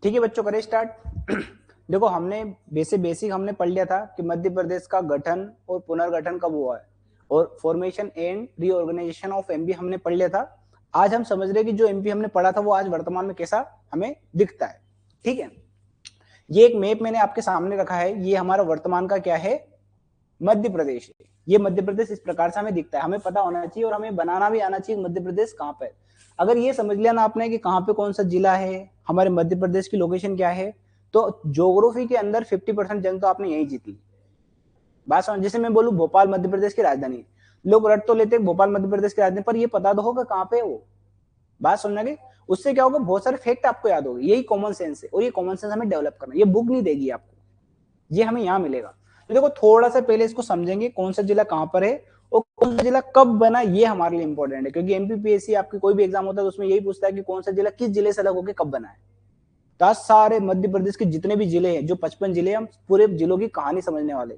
ठीक है बच्चों, करें स्टार्ट। देखो हमने बेसिक हमने पढ़ लिया था कि मध्य प्रदेश का गठन और पुनर्गठन कब हुआ है, और formation and reorganisation of MP हमने पढ़ लिया था। आज हम समझ रहे हैं कि जो एमपी हमने पढ़ा था वो आज वर्तमान में कैसा हमें दिखता है। ठीक है, ये एक मैप मैंने आपके सामने रखा है, ये हमारा वर्तमान का क्या है, मध्य प्रदेश है। ये मध्य प्रदेश इस प्रकार से हमें दिखता है, हमें पता होना चाहिए और हमें बनाना भी आना चाहिए मध्य प्रदेश कहाँ पे है। अगर ये समझ लिया ना आपने कि कहाँ पे कौन सा जिला है, हमारे मध्य प्रदेश की लोकेशन क्या है, तो ज्योग्राफी के अंदर 50% जंग तो आपने यही जीती। बात समझ, जैसे मैं बोलूं भोपाल मध्य प्रदेश की राजधानी, लोग रट तो लेते हैं भोपाल मध्य प्रदेश की राजधानी, पर ये पता तो होगा कहाँ पे है वो। बात समझना कि उससे क्या होगा, बहुत सारे फैक्ट आपको याद होगा। यही कॉमन सेंस है, और ये कॉमन सेंस हमें डेवलप करना, ये बुक नहीं देगी आपको, ये हमें यहाँ मिलेगा। तो देखो थोड़ा सा पहले इसको समझेंगे कौन सा जिला कहाँ पर है और कौन सा जिला कब बना, ये हमारे लिए इंपॉर्टेंट है, क्योंकि एमपीपीएससी आपकी कोई भी एग्जाम होता है तो उसमें यही पूछता है कि कौन सा जिला किस जिले से अलग होकर कब बना है। तो सारे मध्य प्रदेश के जितने भी जिले हैं, जो 55 जिले, हम पूरे जिलों की कहानी समझने वाले।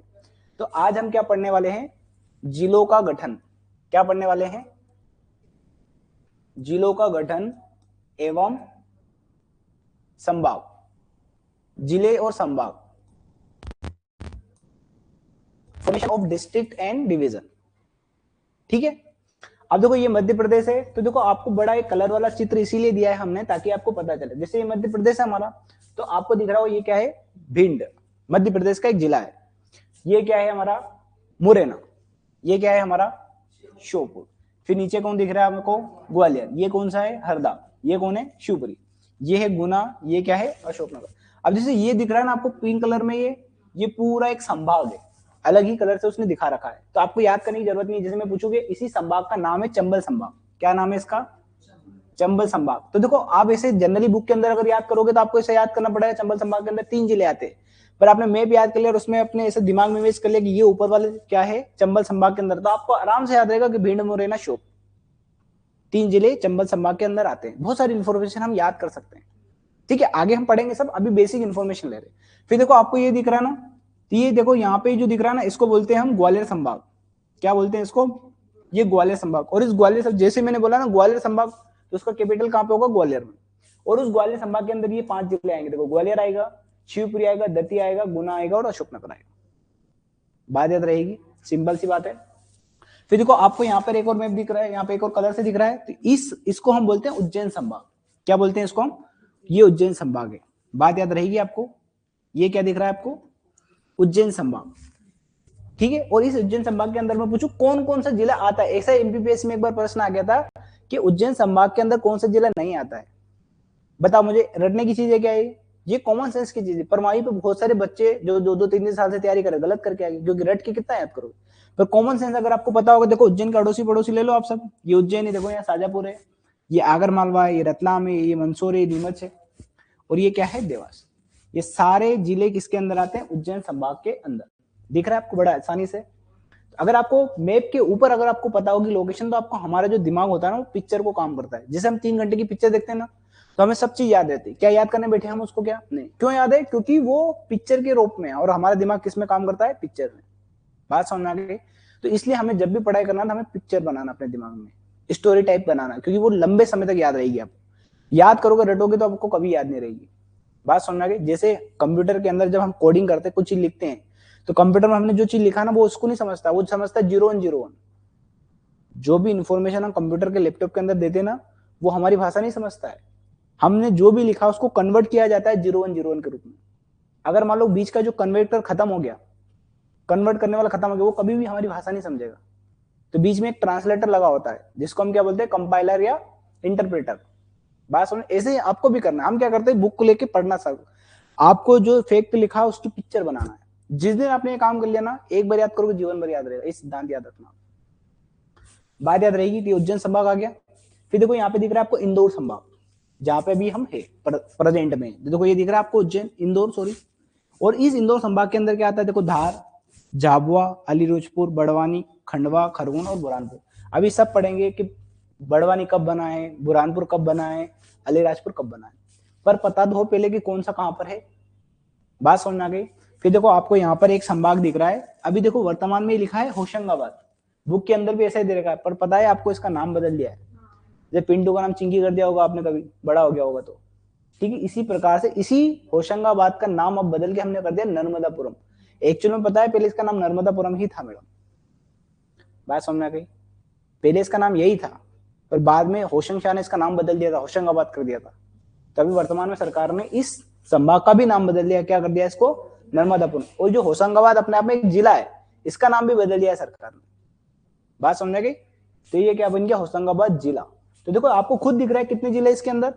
तो आज हम क्या पढ़ने वाले हैं, जिलों का गठन। क्या पढ़ने वाले हैं, जिलों का गठन एवं संभाग, जिले और संभाग, formation of district and division. ठीक है, अब देखो ये मध्य प्रदेश है, तो देखो आपको बड़ा एक कलर वाला चित्र इसीलिए दिया है हमने ताकि आपको पता चले। जैसे ये मध्य प्रदेश है हमारा, तो आपको दिख रहा हो ये क्या है, भिंड, मध्य प्रदेश का एक जिला है। ये क्या है हमारा, मुरैना। ये क्या है हमारा, श्योपुर। फिर नीचे कौन दिख रहा है हमको, ग्वालियर। ये कौन सा है, हरदा। ये कौन है, शिवपुरी। ये है गुना। ये क्या है, अशोकनगर। अब जैसे ये दिख रहा है ना आपको पिंक कलर में, ये पूरा एक संभाग है, अलग ही कलर से उसने दिखा रखा है, तो आपको याद करने की जरूरत नहीं है। जैसे मैं पूछूंगे इसी संभाग का नाम है चंबल संभाग, क्या नाम है इसका, चंबल संभाग। तो देखो आप ऐसे जनरली बुक के अंदर अगर याद करोगे तो आपको ऐसे याद करना पड़ेगा, चंबल संभाग के अंदर 3 जिले आते हैं, पर आपने मैप याद कर लिया और उसमें अपने ऐसे दिमाग में इमेज कर लिया कि ये ऊपर वाले क्या है, चंबल संभाग के अंदर, तो आपको आराम से याद रहेगा कि भिंड, मुरैना, श्योपुर, 3 जिले चंबल संभाग के अंदर आते हैं। बहुत सारी इंफॉर्मेशन हम याद कर सकते हैं। ठीक है, आगे हम पढ़ेंगे सब, अभी बेसिक इंफॉर्मेशन ले रहे हैं। फिर देखो आपको ये दिख रहा है ना, तो ये देखो यहाँ पे जो दिख रहा है ना, इसको बोलते हैं हम ग्वालियर संभाग। क्या बोलते हैं इसको, ये ग्वालियर संभाग। और इस ग्वालियर, जैसे मैंने बोला ना ग्वालियर संभाग, तो उसका कैपिटल कहाँ पे होगा, ग्वालियर में। और उस ग्वालियर संभाग के अंदर ये 5 जिले आएंगे। देखो ग्वालियर आएगा, शिवपुरी आएगा, दतिया आएगा, गुना आएगा और अशोकनगर आएगा। बात याद रहेगी, सिंपल सी बात है। फिर देखो आपको यहाँ पर एक और मैप दिख रहा है, यहाँ पे एक और कलर से दिख रहा है, तो इसको हम बोलते हैं उज्जैन संभाग। क्या बोलते हैं इसको हम, ये उज्जैन संभाग है। बात याद रहेगी आपको, ये क्या दिख रहा है आपको, उज्जैन संभाग। ठीक है, और इस उज्जैन संभाग के अंदर मैं पूछूं कौन कौन सा जिला आता है, ऐसा एमपीपीएससी में एक बार प्रश्न आ गया था कि उज्जैन संभाग के अंदर कौन सा जिला नहीं आता है। बताओ मुझे, रटने की चीज है क्या ये कॉमन सेंस की चीज है। पर वहीं पे बहुत सारे बच्चे जो 2-3 साल से तैयारी कर गलत करके आए, क्योंकि रट के कितना याद करोगे। पर कॉमन सेंस अगर आपको पता होगा, देखो उज्जैन का अड़ोसी पड़ोसी ले लो आप सब, ये उज्जैन है, देखो यहाँ शाजापुर है, ये आगर मालवा है, ये रतलाम है, ये मंदसौर है, नीमच है, और ये क्या है, देवास। ये सारे जिले किसके अंदर आते हैं, उज्जैन संभाग के अंदर। दिख रहा है आपको बड़ा आसानी से। अगर आपको मैप के ऊपर अगर आपको पता होगी लोकेशन, तो आपको हमारा जो दिमाग होता है ना वो पिक्चर को काम करता है। जैसे हम 3 घंटे की पिक्चर देखते हैं ना, तो हमें सब चीज याद रहती है। क्या याद करने बैठे हम उसको, क्या नहीं, क्यों याद है, क्योंकि वो पिक्चर के रूप में है, और हमारा दिमाग किस में काम करता है, पिक्चर में। बात समझ आ गई। तो इसलिए हमें जब भी पढ़ाई करना, हमें पिक्चर बनाना अपने दिमाग में, स्टोरी टाइप बनाना, क्योंकि वो लंबे समय तक याद रहेगी। आप याद करोगे रटोगे तो आपको कभी याद नहीं रहेगी। बात समझ आ गई। जैसे कंप्यूटर के अंदर जब हम कोडिंग करते हैं, कुछ चीज लिखते हैं, तो कंप्यूटर में हमने जो चीज लिखा ना वो उसको नहीं समझता, वो समझता है 0101। जो भी इंफॉर्मेशन हम कंप्यूटर के लैपटॉप के अंदर देते हैं ना, वो हमारी भाषा नहीं समझता है। हमने जो भी लिखा उसको कन्वर्ट किया जाता है 0101 के रूप में। अगर मान लो बीच का जो कन्वर्टर खत्म हो गया, कन्वर्ट करने वाला खत्म हो गया, वो कभी भी हमारी भाषा नहीं समझेगा। तो बीच में एक ट्रांसलेटर लगा होता है, जिसको हम क्या बोलते हैं, कंपाइलर या इंटरप्रेटर। बात समझ, ऐसे ही आपको भी करना है। हम क्या करते हैं, बुक को लेके पढ़ना सब, आपको जो फैक्ट लिखा है उसकी पिक्चर बनाना है। जिस दिन आपने ये काम कर लिया ना, एक बार याद करोगे जीवन भर याद रहेगा। इस सिद्धांत याद रखना, बात याद रहेगी। कि उज्जैन संभाग आ गया। फिर देखो यहाँ पे दिख रहा है आपको इंदौर संभाग, जहां पे भी हम है प्रेजेंट में। देखो ये दिख रहा है आपको उज्जैन, इंदौर सॉरी। और इस इंदौर संभाग के अंदर क्या आता है, देखो धार, झाबुआ, अलीराजपुर, बड़वानी, खंडवा, खरगोन और बुरहानपुर। अभी सब पढ़ेंगे कि बड़वानी कब बना है, बुरहानपुर कब बना है, अलीराजपुर कब बना है, पर पता तो हो पहले कि कौन सा कहां पर है। बात समझ में आ गई। फिर देखो आपको यहाँ पर एक संभाग दिख रहा है, अभी देखो वर्तमान में लिखा है होशंगाबाद, बुक के अंदर भी ऐसा ही दे रखा है, पर पता है आपको इसका नाम बदल दिया है। जैसे पिंटू का नाम चिंकी कर दिया होगा आपने, कभी बड़ा हो गया होगा तो ठीक है, इसी प्रकार से इसी होशंगाबाद का नाम अब बदल के हमने कर दिया नर्मदापुरम। एक्चुअल में पता है पहले इसका नाम नर्मदापुरम ही था मैडम, बात समझ में आ गई। पहले इसका नाम यही था, पर बाद में होशंग शाह ने इसका नाम बदल दिया था, होशंगाबाद कर दिया था। तभी वर्तमान में सरकार ने इस संभाग का भी नाम बदल दिया, क्या कर दिया इसको, नर्मदापुरम। और जो होशंगाबाद अपने आप में एक जिला है, इसका नाम भी बदल दिया है सरकार ने, बात समझ गई। तो ये क्या बन गया, होशंगाबाद जिला। तो देखो आपको खुद दिख रहा है कितने जिले इसके अंदर,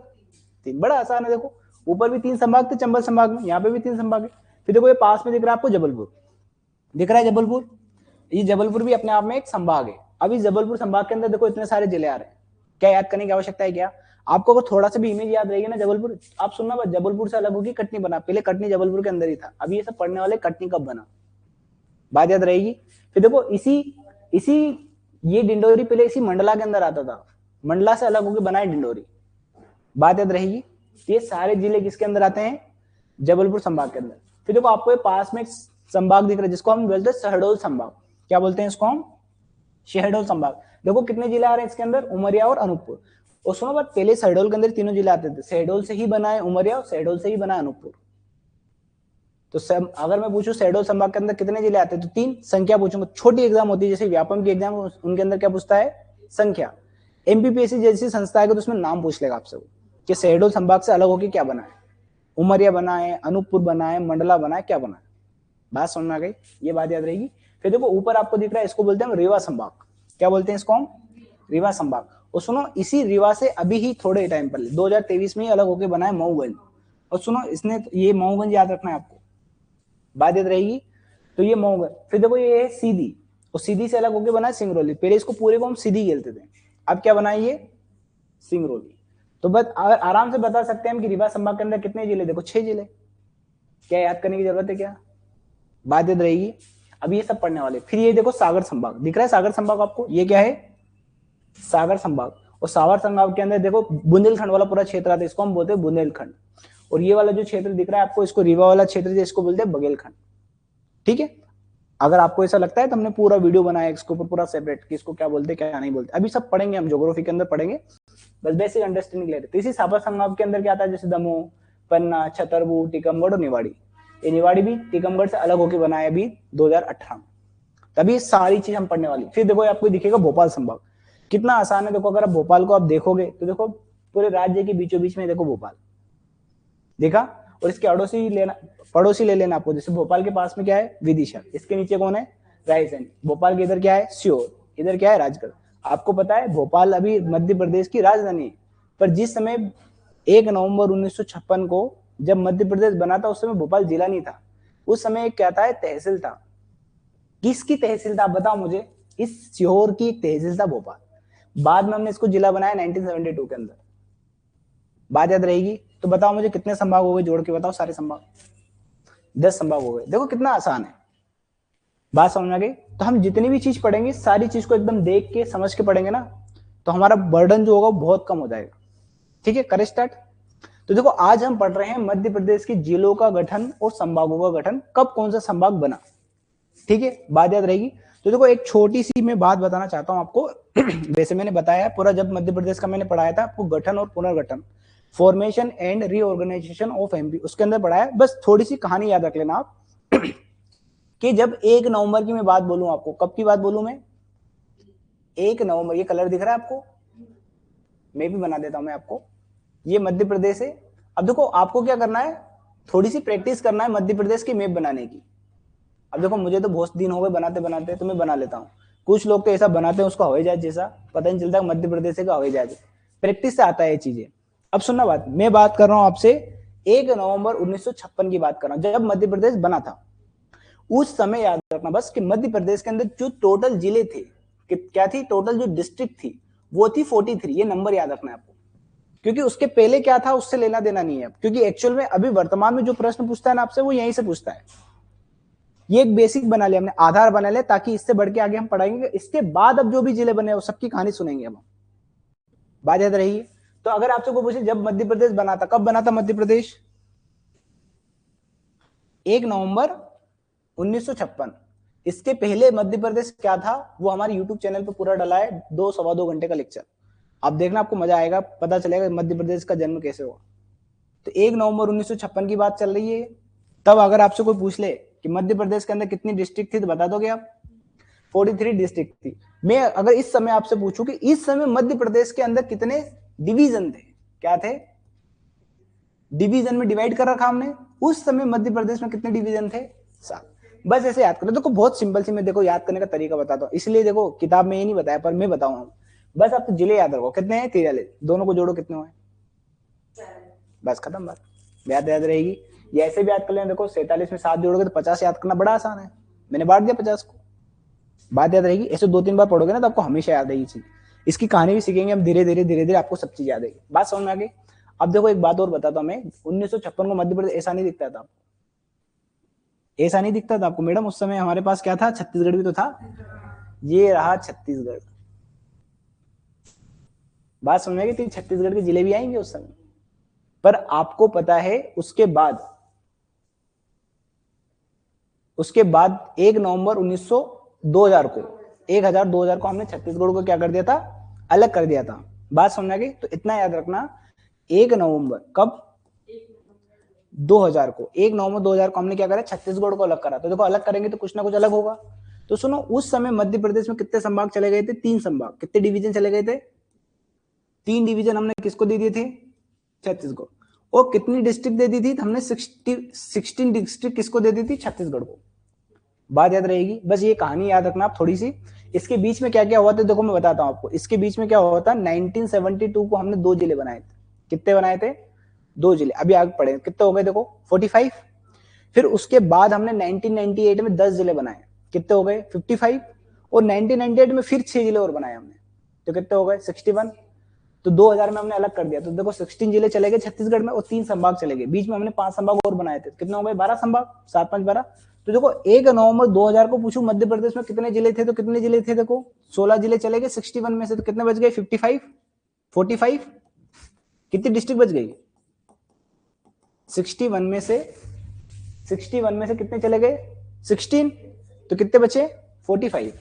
तीन। बड़ा आसान है, देखो ऊपर भी 3 संभाग थे चंबल संभाग में, यहाँ पे भी 3 संभाग है। फिर देखो ये पास में दिख रहा है आपको जबलपुर, दिख रहा है जबलपुर, ये जबलपुर भी अपने आप में एक संभाग है। अभी जबलपुर संभाग के अंदर देखो इतने सारे जिले आ रहे हैं, क्या याद करने की आवश्यकता है क्या आपको, अगर थोड़ा सा भी इमेज याद रहेगी ना जबलपुर, आप सुनना बस, जबलपुर से अलग होगी कटनी बना, पहले कटनी जबलपुर के अंदर ही था, अभी ये सब पढ़ने वाले कटनी कब बना, बात याद रहेगी। फिर देखो इसी इसी ये डिंडोरी पहले इसी मंडला के अंदर आता था, मंडला से अलग होकर बना है डिंडोरी, बात याद रहेगी। ये सारे जिले किसके अंदर आते हैं, जबलपुर संभाग के अंदर। फिर देखो आपको ये पास में एक संभाग दिख रहा है जिसको हम बोलते हैं शहडोल संभाग, क्या बोलते हैं इसको हम, शहडोल संभाग। देखो कितने जिले आ रहे हैं इसके अंदर, उमरिया और अनूपपुर। और सुनो बात, पहले शहडोल के अंदर तीनों जिले आते थे, शहडोल से ही बना है उमरिया और शहडोल से ही बना है अनूपपुर। तो अगर मैं पूछूं शहडोल संभाग के अंदर कितने जिले आते हैं, तो 3, संख्या पूछूंगा। छोटी एग्जाम होती है जैसे व्यापम की एग्जाम, उनके अंदर क्या पूछता है, संख्या। एमपीपीएससी जैसी संस्था है तो उसमें नाम पूछ लेगा आपसे कि शहडोल संभाग से अलग होकर क्या बना है, उमरिया बना है, अनूपपुर बना है, मंडला बना है, क्या बना है, बात समझ में आ गई, ये बात याद रहेगी। फिर देखो ऊपर आपको दिख रहा है, इसको बोलते हैं रीवा संभाग, क्या बोलते हैं इसको हम, रीवा संभाग। और सुनो इसी रीवा से अभी ही थोड़े टाइम पहले 2023 में ही अलग होकर बना है मऊगंज। और सुनो इसने ये मऊगंज याद रखना है आपको, बात याद रहेगी। तो ये मऊगंज, फिर देखो ये है सीधी, और सीधी से अलग होकर बना है सिंगरौली, पहले इसको पूरे को हम सीधी खेलते थे, अब क्या बना है ये सिंगरौली। तो बस आराम से बता सकते हैं हम कि रीवा संभाग के अंदर कितने जिले, देखो 6 जिले, क्या याद करने की जरूरत है क्या, बात याद रहेगी। अब ये सब पढ़ने वाले। फिर ये देखो सागर संभाग दिख रहा है, सागर संभाग आपको, ये क्या है, सागर संभाग। और सागर संभाग के अंदर देखो बुंदेलखंड वाला पूरा क्षेत्र आता है, इसको हम बोलते हैं बुंदेलखंड। और ये वाला जो क्षेत्र दिख रहा है आपको, इसको रीवा वाला क्षेत्र जिसको बोलते हैं बघेलखंड, ठीक है। अगर आपको ऐसा लगता है तो हमने पूरा वीडियो बनाया इसके ऊपर पूरा सेपरेट, किसको क्या बोलते हैं क्या नहीं बोलते, अभी सब पढ़ेंगे हम, ज्योग्राफी के अंदर पढ़ेंगे, बस बेसिक अंडरस्टैंडिंग ले रहे। तो इसी सागर संभाग के अंदर क्या आता है, जैसे दमोह, पन्ना, छतरपुर, टीकमगढ़ और निवाड़ी। ये निवाड़ी भी टीकमगढ़ से अलग होकर बनाया अभी 2018 में। तभी सारी चीज हम पढ़ने वाली। फिर देखो आपको दिखेगा भोपाल संभाग, कितना आसान है। देखो अगर आप भोपाल को आप देखोगे तो देखो पूरे राज्य के बीचों बीच में देखो भोपाल देखा, और इसके पड़ोसी ले लेना आपको, जैसे भोपाल के पास में क्या है, विदिशा, इसके नीचे कौन है, रायसेन। भोपाल के इधर क्या है, सीहोर, इधर क्या है, राजगढ़। आपको पता है भोपाल अभी मध्य प्रदेश की राजधानी है, पर जिस समय 1 नवंबर 1956 को जब मध्य प्रदेश बना था उस समय भोपाल जिला नहीं था, उस समय क्या था, तहसील था। किसकी तहसील था बताओ मुझे, इस सीहोर की तहसील था भोपाल। बाद में हमने इसको जिला बनाया 1972 के अंदर, बात याद रहेगी। तो बताओ मुझे कितने संभाग हो गए, जोड़ के बताओ सारे संभाग, 10 संभाग हो गए। देखो कितना आसान है, बात समझ में आ गई। तो हम जितनी भी चीज पढ़ेंगे सारी चीज को एकदम देख के समझ के पढ़ेंगे ना, तो हमारा बर्डन जो होगा बहुत कम हो जाएगा, ठीक है। करें स्टार्ट। तो देखो आज हम पढ़ रहे हैं मध्य प्रदेश के जिलों का गठन और संभागों का गठन, कब कौन सा संभाग बना, ठीक है, बात याद रहेगी। तो देखो एक छोटी सी मैं बात बताना चाहता हूं आपको वैसे मैंने बताया पूरा, जब मध्य प्रदेश का मैंने पढ़ाया था आपको गठन और पुनर्गठन, formation and reorganisation of MP, उसके अंदर पढ़ाया। बस थोड़ी सी कहानी याद रख लेना आप कि जब 1 नवंबर की मैं बात बोलूं आपको, कब की बात बोलूं मैं, 1 नवंबर, ये कलर दिख रहा है आपको, मैं भी बना देता हूं मैं आपको, ये मध्य प्रदेश है। अब देखो आपको क्या करना है, थोड़ी सी प्रैक्टिस करना है मध्य प्रदेश की मैप बनाने की। अब देखो मुझे तो बहुत दिन हो गए बनाते बनाते, तो मैं बना लेता हूँ। कुछ लोग तो ऐसा बनाते हैं उसका हवाई जहाज जैसा, पता नहीं चलता मध्य प्रदेश का हवाई जहाज, प्रैक्टिस से आता है ये चीजें। अब सुनना बात, मैं बात कर रहा हूं आपसे 1 नवंबर 1956 की बात कर रहा हूं, जब मध्य प्रदेश बना था। उस समय याद रखना बस कि मध्य प्रदेश के अंदर जो टोटल जिले थे, कि क्या थी, टोटल जो डिस्ट्रिक्ट थी वो थी 43, ये नंबर याद रखना है आपको, क्योंकि उसके पहले क्या था उससे लेना देना नहीं है। क्योंकि एक्चुअल में अभी वर्तमान में जो प्रश्न पूछता है ना आपसे, वो यहीं से पूछता है। ये एक बेसिक बना लिया हमने, आधार बना लिया, ताकि इससे बढ़ के आगे हम पढ़ाएंगे। इसके बाद अब जो भी जिले बने वो सबकी कहानी सुनेंगे हम, बात याद रही। तो अगर आपसे कोई पूछे जब मध्य प्रदेश बना था, कब बना था मध्य प्रदेश, 1 नवंबर 1956। इसके पहले मध्य प्रदेश क्या था वो हमारे यूट्यूब चैनल पे पूरा डला है, 2 सवा 2 घंटे का लेक्चर, आप देखना, आपको मजा आएगा, पता चलेगा मध्य प्रदेश का जन्म कैसे हुआ, तो 1 नवंबर 1956 की बात चल रही है। तब अगर आपसे कोई पूछ ले कि मध्य प्रदेश के अंदर कितनी डिस्ट्रिक्ट थी तो बता दोगे आप? 43 डिस्ट्रिक्ट थी। मैं अगर इस समय आपसे पूछूं कि इस समय मध्य प्रदेश के अंदर कितने डिवीजन थे, क्या थे? डिवीजन में डिवाइड कर रखा हमने। उस समय मध्य प्रदेश में कितने डिवीजन थे? 7। बस ऐसे याद करो। देखो बहुत सिंपल सी मैं देखो याद करने का तरीका बताता हूँ, इसलिए देखो किताब में ये नहीं बताया पर मैं बताऊंगा। बस आप तो जिले याद रखो, कितने हैं? 43। दोनों को जोड़ो कितने हुए? बस खत्म बात, याद याद रहेगी। ये ऐसे भी याद कर लेना, देखो 47 में 7 जोड़ोगे तो 50 याद करना बड़ा आसान है, मैंने बांट दिया 50 को, बात याद रहेगी। ऐसे 2-3 बार पढ़ोगे ना तो आपको हमेशा याद रहेगी चीज। इसकी कहानी भी सीखेंगे हम धीरे धीरे आपको सब चीज याद आएगी। बात समझ में आ गई? अब देखो एक बात और बताता हूं मैं, 1956 को मध्य प्रदेश ऐसा नहीं दिखता था, ऐसा नहीं दिखता था आपको मैडम। उस समय हमारे पास क्या था? छत्तीसगढ़ भी तो था। ये रहा छत्तीसगढ़। बात समझ में आ गई? छत्तीसगढ़ के जिले भी आएंगे उस समय। पर आपको पता है उसके बाद 1 नवंबर 2000 को 2000 को हमने छत्तीसगढ़ को क्या कर दिया था? अलग कर दिया था। बात समझ आ गई? तो इतना याद रखना, 1 नवंबर कब? 2000 को 1 नवंबर 2000 को हमने क्या करा? छत्तीसगढ़ को अलग करा। तो देखो अलग करेंगे तो कुछ ना कुछ अलग होगा। तो सुनो, उस समय मध्य प्रदेश में कितने संभाग चले गए थे? 3 संभाग। कितने डिवीजन चले गए थे? 3 डिवीजन हमने किसको दे दिए थे? छत्तीसगढ़। और कितनी डिस्ट्रिक्ट दे दी थी? हमने 16 डिस्ट्रिक्ट किसको दे दी थी? छत्तीसगढ़ को। बात याद रहेगी। बस ये कहानी याद रखना आप थोड़ी सी। इसके बीच में क्या क्या हुआ था देखो मैं बताता हूं आपको। इसके बीच में क्या हुआ था? 1972 को हमने 2 जिले बनाए थे। कितने बनाए थे? 2 जिले। अभी आगे पढ़े कितने हो गए देखो, 45। फिर उसके बाद हमने 1998 में 10 जिले बनाए। कितने हो गए? 55। और 1998 में फिर 6 जिले और बनाए हमने, तो कितने हो गए? 61। तो 2000 में हमने अलग कर दिया। तो देखो 16 जिले चले गए छत्तीसगढ़ में और 3 संभाग चले गए। बीच में हमने 5 संभाग और बनाए थे। कितने हो गए? 12 संभाग। 7 5 12। तो देखो 1 नवंबर 2000 को पूछूं मध्य प्रदेश में कितने जिले थे, तो कितने जिले थे? देखो 16 जिले चले गए 61 में से, तो कितने बच गए? 55 45। कितनी डिस्ट्रिक्ट बच गई? 61 में से 61 में से कितने चले गए? 16। तो कितने बचे? 45।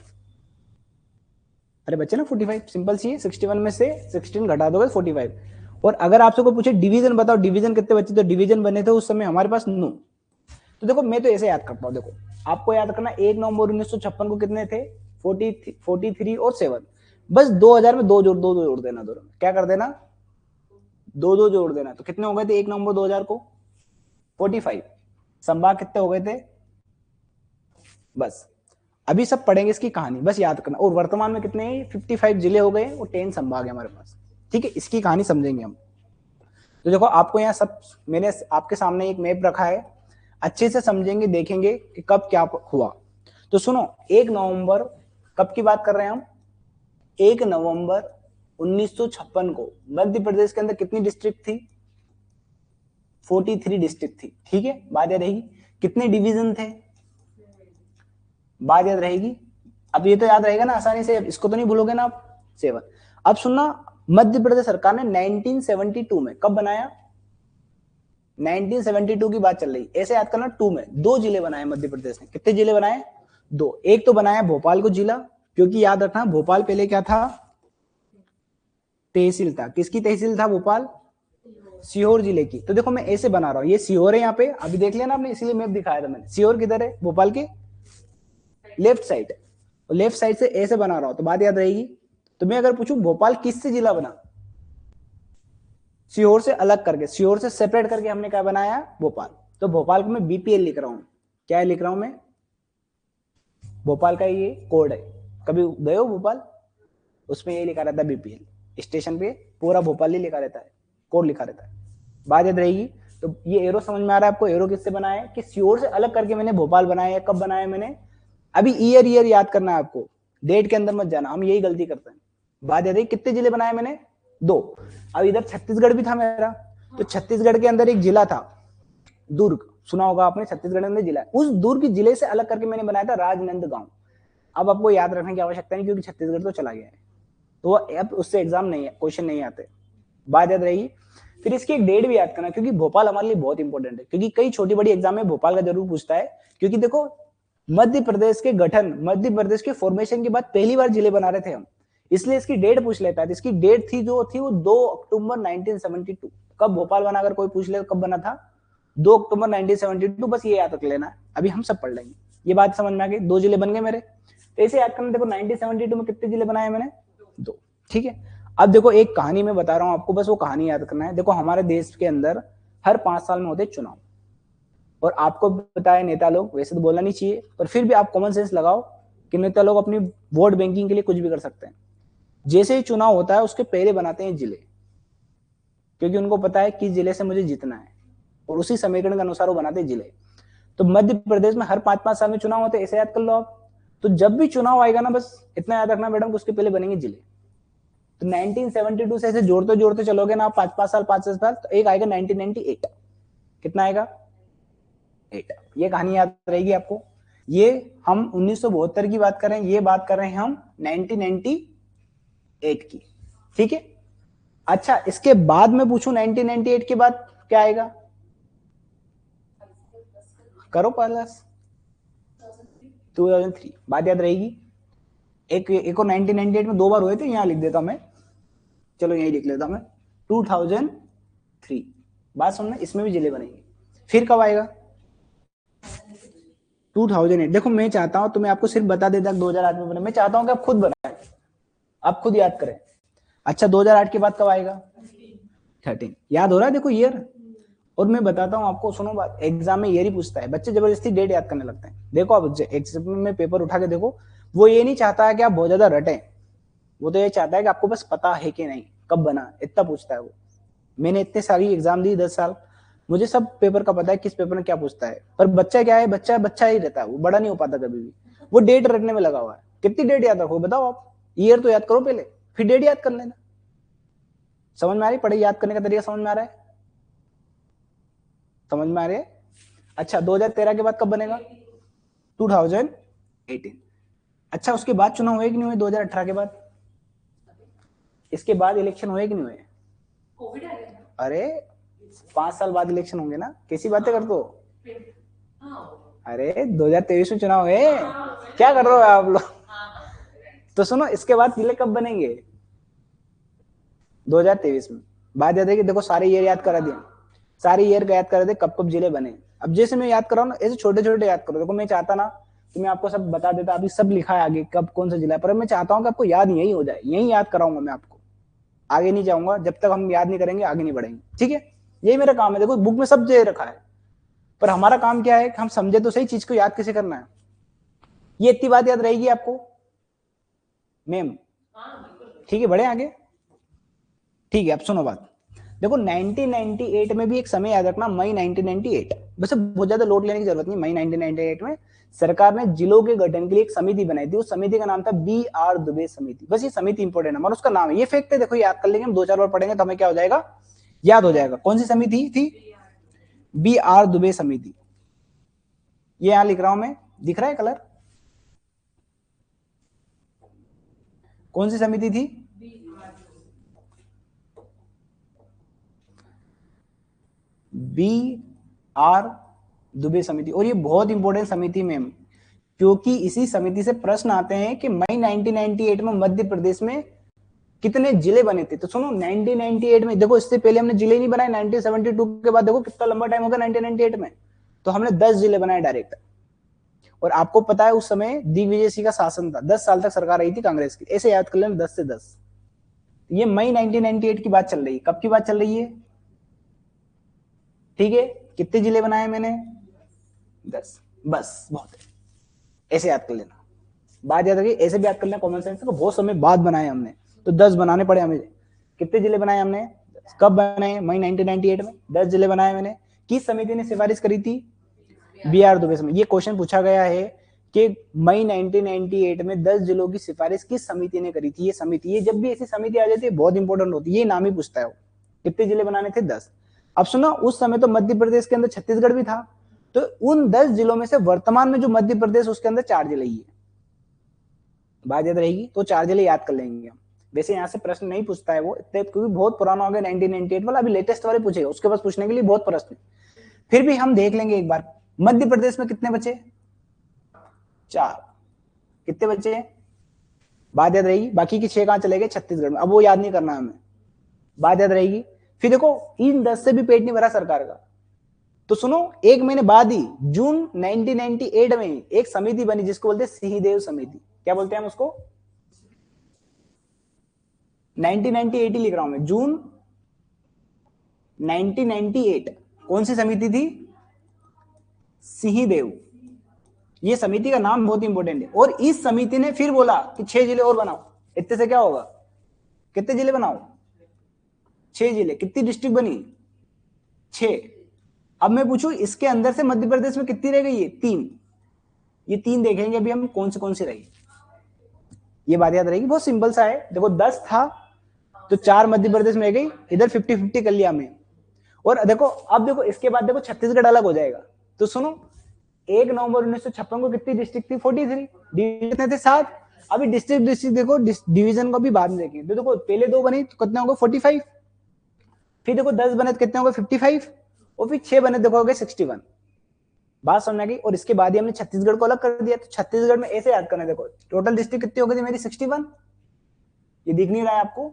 अरे बच्चे ना 45, सिंपल सी है। 61 में से 16 घटा दोगे 45। और अगर आपसे कोई पूछे डिवीजन बताओ, डिवीजन कितने बचे, तो डिवीजन बने थे उस समय हमारे पास 9। तो देखो मैं तो ऐसे याद करता हूँ। देखो आपको याद करना, 1 नवंबर 1956 को कितने थे? 43 और 7। बस 2000 में दो जोड़ देना, दोनों क्या कर देना? 2 जोड़ देना। तो कितने हो गए थे 1 नवंबर 2000 को? 45। संभाग कितने हो गए थे? बस अभी सब पढ़ेंगे इसकी कहानी, बस याद करना। और वर्तमान में कितने? 55 जिले हो गए और 10 संभाग है हमारे पास। ठीक है, इसकी कहानी समझेंगे हम। तो देखो आपको यहाँ सब मैंने आपके सामने एक मैप रखा है, अच्छे से समझेंगे, देखेंगे कि कब क्या हुआ। तो सुनो, 1 नवंबर कब की बात कर रहे हैं हम? 1 नवंबर 1956 को मध्य प्रदेश के अंदर कितनी डिस्ट्रिक्ट थी? 43 डिस्ट्रिक्ट थी। ठीक है, बात याद रहेगी। कितने डिवीजन थे? बात याद रहेगी। अब ये तो याद रहेगा ना आसानी से, इसको तो नहीं भूलोगे ना आप? 7। अब सुनना, मध्य प्रदेश सरकार ने 1972 में कब बनाया? 1972 की बात चल रही, ऐसे याद करना। 2 में 2 जिले बनाए मध्य प्रदेश ने। कितने जिले बनाए? 2। एक तो बनाया भोपाल को जिला, क्योंकि याद रखना भोपाल पहले क्या था? तहसील था। किसकी तहसील था भोपाल? सीहोर जिले की। तो देखो मैं ऐसे बना रहा हूँ, ये सीहोर है यहाँ पे, अभी देख लिया ना आपने, इसीलिए मैप दिखाया था मैंने। सीहोर किधर है? भोपाल के लेफ्ट साइड, लेफ्ट साइड से ऐसे बना रहा हूं, तो बात याद रहेगी। तो मैं अगर पूछूं भोपाल किससे जिला बना? सीहोर से अलग करके, सीहोर से सेपरेट करके हमने क्या बनाया? भोपाल। तो भोपाल को मैं बीपीएल लिख रहा हूं। क्या लिख रहा हूं मैं? भोपाल का ये कोड है। कभी गए हो भोपाल? उसमें ये लिखा रहता है बीपीएल। स्टेशन पे पूरा भोपाल ही लिखा रहता है, कोड लिखा रहता है। बात याद रहेगी। तो ये एरो समझ में आ रहा है आपको? एरो किससे बनाया है? कि सीहोर से अलग करके मैंने भोपाल बनाया है। कब बनाया मैंने? अभी ईयर याद करना है आपको, डेट के अंदर मत जाना, हम यही गलती करते हैं। बात याद है, कितने जिले बनाए मैंने? 2। अब इधर छत्तीसगढ़ भी था मेरा, तो छत्तीसगढ़ के अंदर एक जिला था दुर्ग, सुना होगा आपने, छत्तीसगढ़ के अंदर जिला है। उस दुर्ग जिले से अलग करके मैंने बनाया था राजनांदगांव। अब आपको याद रखने की आवश्यकता नहीं, क्योंकि छत्तीसगढ़ तो चला गया है, तो अब उससे एग्जाम नहीं है, क्वेश्चन नहीं आते। बात याद रहेगी। फिर इसकी एक डेट भी याद करना, क्योंकि भोपाल हमारे लिए बहुत इंपॉर्टेंट है, क्योंकि कई छोटी बड़ी एग्जाम में भोपाल का जरूर पूछता है। क्योंकि देखो मध्य प्रदेश के गठन, मध्य प्रदेश के फॉर्मेशन के बाद पहली बार जिले बना रहे थे हम, इसलिए इसकी डेट पूछ लेता है। इसकी डेट थी जो थी वो 2 अक्टूबर 1972। कब भोपाल बना, अगर कोई पूछ ले कब बना था, 2 अक्टूबर 1972, बस ये याद रख लेना है, अभी हम सब पढ़ लेंगे। ये बात समझ में आ गई, 2 जिले बन गए मेरे। तो ऐसे याद करना, देखो 1972 में कितने जिले बनाए मैंने, 2, ठीक है। अब देखो एक कहानी में बता रहा हूं आपको, बस वो कहानी याद करना है। देखो हमारे देश के अंदर हर 5 साल में होते चुनाव, और आपको बताया नेता लोग, वैसे तो बोलना नहीं चाहिए, पर फिर भी आप कॉमन सेंस लगाओ कि नेता लोग अपनी वोट बैंकिंग के लिए कुछ भी कर सकते हैं। जैसे ही चुनाव होता है उसके पहले बनाते हैं जिले, क्योंकि उनको पता है कि जिले से मुझे जीतना है, और उसी समीकरण के अनुसार वो बनाते हैं जिले। तो मध्य प्रदेश में हर 5-5 साल में चुनाव होते हैं, ऐसे याद कर लो आप। तो जब भी चुनाव आएगा ना, बस इतना याद रखना मैडम, उसके पहले बनेंगे जिले। तो 1972 से ऐसे जोड़ते जोड़ते चलोगे ना, 5-5 साल 5 साल, तो एक आएगा 1998। कितना आएगा, 8। ये कहानी याद रहेगी आपको। ये हम 1972 की बात कर रहे हैं, ये बात कर रहे हैं हम 1998 की, ठीक है। अच्छा, इसके बाद में पूछूं 1998 के बाद क्या आएगा, करो प्लस 2003, बात याद रहेगी। एक और 1998 में 2 बार हुए थे, यहां लिख देता मैं, चलो यही लिख लेता मैं, 2003। बात सुनना, इसमें भी जिले बनेंगे। फिर कब आएगा, 2008। देखो मैं चाहता हूं, तो मैं आपको सिर्फ बता देता 2008 में बने, मैं चाहता हूं कि आप खुद बनाएं, आप खुद याद करें। अच्छा 2008 के बाद कब आएगा, 13। याद हो रहा है, देखो ईयर। और मैं बताता हूं आपको, सुनो बात, एग्जाम में ईयर ही पूछता है, बच्चे जबरदस्ती डेट याद करने लगते हैं। देखो आप एग्जाम में पेपर उठा के देखो, वो ये नहीं चाहता है कि आप बहुत ज्यादा रटें, वो तो ये चाहता है कि आपको बस पता है कि नहीं कब बना, इतना पूछता है वो। मैंने इतने सारी एग्जाम दी 10 साल, मुझे सब पेपर का पता है किस पेपर में क्या पूछता है। पर बच्चा क्या है, बच्चा बच्चा ही रहता है, वो बड़ा नहीं हो पाता कभी भी, वो डेट रटने में लगा हुआ है। कितनी डेट याद रखो बताओ आप, ईयर तो याद करो पहले, फिर डेट याद कर लेना। समझ में आ रही, पढ़ाई याद करने का तरीका समझ में आ रहा है, समझ में आ रही है। अच्छा 2013 के बाद कब बनेगा, 2018। अच्छा उसके बाद चुनाव हुए कि नहीं हुए, 2018 के बाद, इसके बाद इलेक्शन हुए कि नहीं हुए, कोविड आ गया। अरे 5 साल बाद इलेक्शन होंगे ना, कैसी बातें करते हो। अरे 2023 में चुनाव है, क्या कर रहे हो आप लोग। तो सुनो, इसके बाद जिले कब बनेंगे, 2023 में। बात याद है कि देखो सारे ईयर याद करा दिए, सारे ईयर याद करा दे कब कब जिले बने। अब जैसे मैं याद कर रहा हूँ ना, ऐसे छोटे छोटे याद करो। देखो मैं चाहता ना कि मैं आपको सब बता देता, अभी सब लिखा है आगे कब कौन सा जिला है, पर मैं चाहता हूँ कि आपको याद यही हो जाए, यही याद कराऊंगा मैं आपको, आगे नहीं जाऊंगा। जब तक हम याद नहीं करेंगे आगे नहीं बढ़ेंगे, ठीक है। यही मेरा काम है, देखो बुक में सब दे रखा है, पर हमारा काम क्या है कि हम समझे तो सही चीज को याद कैसे करना है। ये इतनी बात याद रहेगी आपको मैम, ठीक है। बढ़े आगे, ठीक है। अब सुनो बात, देखो 1998 में भी एक समय याद रखना, मई 1998। वैसे बहुत ज्यादा लोड लेने की जरूरत नहीं। मई 1998 में सरकार ने जिलों के गठन के लिए एक समिति बनाई थी, उस समिति का नाम था BR दुबे समिति। बस ये समिति इंपोर्टेंट है, और उसका नाम है, ये फैक्ट है, देखो याद कर लेंगे हम, 2-4 बार पढ़ेंगे तो हमें क्या हो जाएगा, याद हो जाएगा। कौन सी समिति थी, BR दुबे समिति। ये यहां लिख रहा हूं मैं, दिख रहा है कलर, कौन सी समिति थी, BR दुबे समिति। और ये बहुत इंपॉर्टेंट समिति मैम, क्योंकि इसी समिति से प्रश्न आते हैं कि मई 1998 में मध्य प्रदेश में कितने जिले बने थे। तो सुनो 1998 में, देखो इससे पहले हमने जिले नहीं बनाए, 1972 के बाद देखो कितना लंबा टाइम हो गया 1998 में, तो हमने 10 जिले बनाए डायरेक्ट। और आपको पता है उस समय दिग्विजय सिंह का शासन था, 10 साल तक सरकार रही थी कांग्रेस की, ऐसे याद कर लेना 10 से 10। ये मई 1998 की बात चल रही है, कब की बात चल रही है, ठीक है। कितने जिले बनाए मैंने, 10, बस बहुत है, ऐसे याद कर लेना। बात याद रखिए, ऐसे भी याद कर लेना कॉमन सेंस को, बहुत समय बाद बनाए हमने, तो 10 बनाने पड़े हमें। कितने जिले बनाए हमने, कब बनाए, मई 1998 में 10 जिले बनाए मैंने। किस समिति ने सिफारिश करी थी, BR दुबे समिति। ये क्वेश्चन पूछा गया है कि मई 1998 में 10 जिलों की सिफारिश किस समिति ने करी थी। ये समिति, ये जब भी ऐसी समिति आ जाती है बहुत इंपॉर्टेंट होती है, ये नाम ही पूछता है वो। कितने जिले बनाने थे, 10। अब सुनो, उस समय तो मध्य प्रदेश के अंदर छत्तीसगढ़ भी था, तो उन 10 जिलों में से वर्तमान में जो मध्य प्रदेश, उसके अंदर 4 जिले ही है। बात याद रहेगी, तो 4 जिले याद कर लेंगे हम। वैसे यहाँ से प्रश्न नहीं पूछता है वो, क्योंकि बहुत पुराना हो गया 1998 वाला, अभी लेटेस्ट वाले पूछेगा, उसके पास पूछने के लिए बहुत प्रश्न। फिर भी हम देख लेंगे एक बार, मध्य प्रदेश में कितने बचे, 4। कितने बचे, बात याद रहेगी। बाकी की 6 कहां चले गए, छत्तीसगढ़ में, अब वो याद नहीं करना हमें, बात याद रहेगी। फिर देखो इन 10 से भी पेट नहीं भरा सरकार का, तो सुनो, एक महीने बाद ही जून 1998 में ही एक समिति बनी जिसको बोलते हैं सिंहदेव समिति। क्या बोलते हैं हम उसको? 1998 ही लिख रहा हूं मैं, जून 1998। कौन सी समिति थी? सिंहदेव। ये समिति का नाम बहुत इंपॉर्टेंट है। और इस समिति ने फिर बोला कि 6 जिले और बनाओ। इतने से क्या होगा? कितने जिले बनाओ? 6 जिले। कितनी डिस्ट्रिक्ट बनी? 6। अब मैं पूछूं इसके अंदर से मध्य प्रदेश में कितनी रह गई है? 3। ये 3 देखेंगे अभी हम कौन सी रही। ये बात याद रहेगी, बहुत सिंपल सा है। देखो 10 था तो 4 मध्य प्रदेश में रह गई, इधर 50-50 कर लिया हमने। और देखो अब देखो इसके बाद देखो छत्तीसगढ़ अलग हो जाएगा। तो सुनो, 1 नवंबर 1956 को कितनी डिस्ट्रिक्ट थी? 43। डिवीजन थे 7। अभी डिस्ट्रिक्ट देखो, डिवीजन को भी बाद में देखेंगे। तो देखो पहले 2 बनी तो कितने होंगे? 45। फिर देखो 10 बने तो कितने होंगे? 55। और फिर 6 बने देखो हो गए 61। बात समझ आ गई। और इसके बाद ही हमने छत्तीसगढ़ को अलग कर दिया। तो छत्तीसगढ़ में ऐसे याद करना, देखो टोटल डिस्ट्रिक्ट कितनी हो गई थी मेरी? 61। ये दिख नहीं रहा है आपको?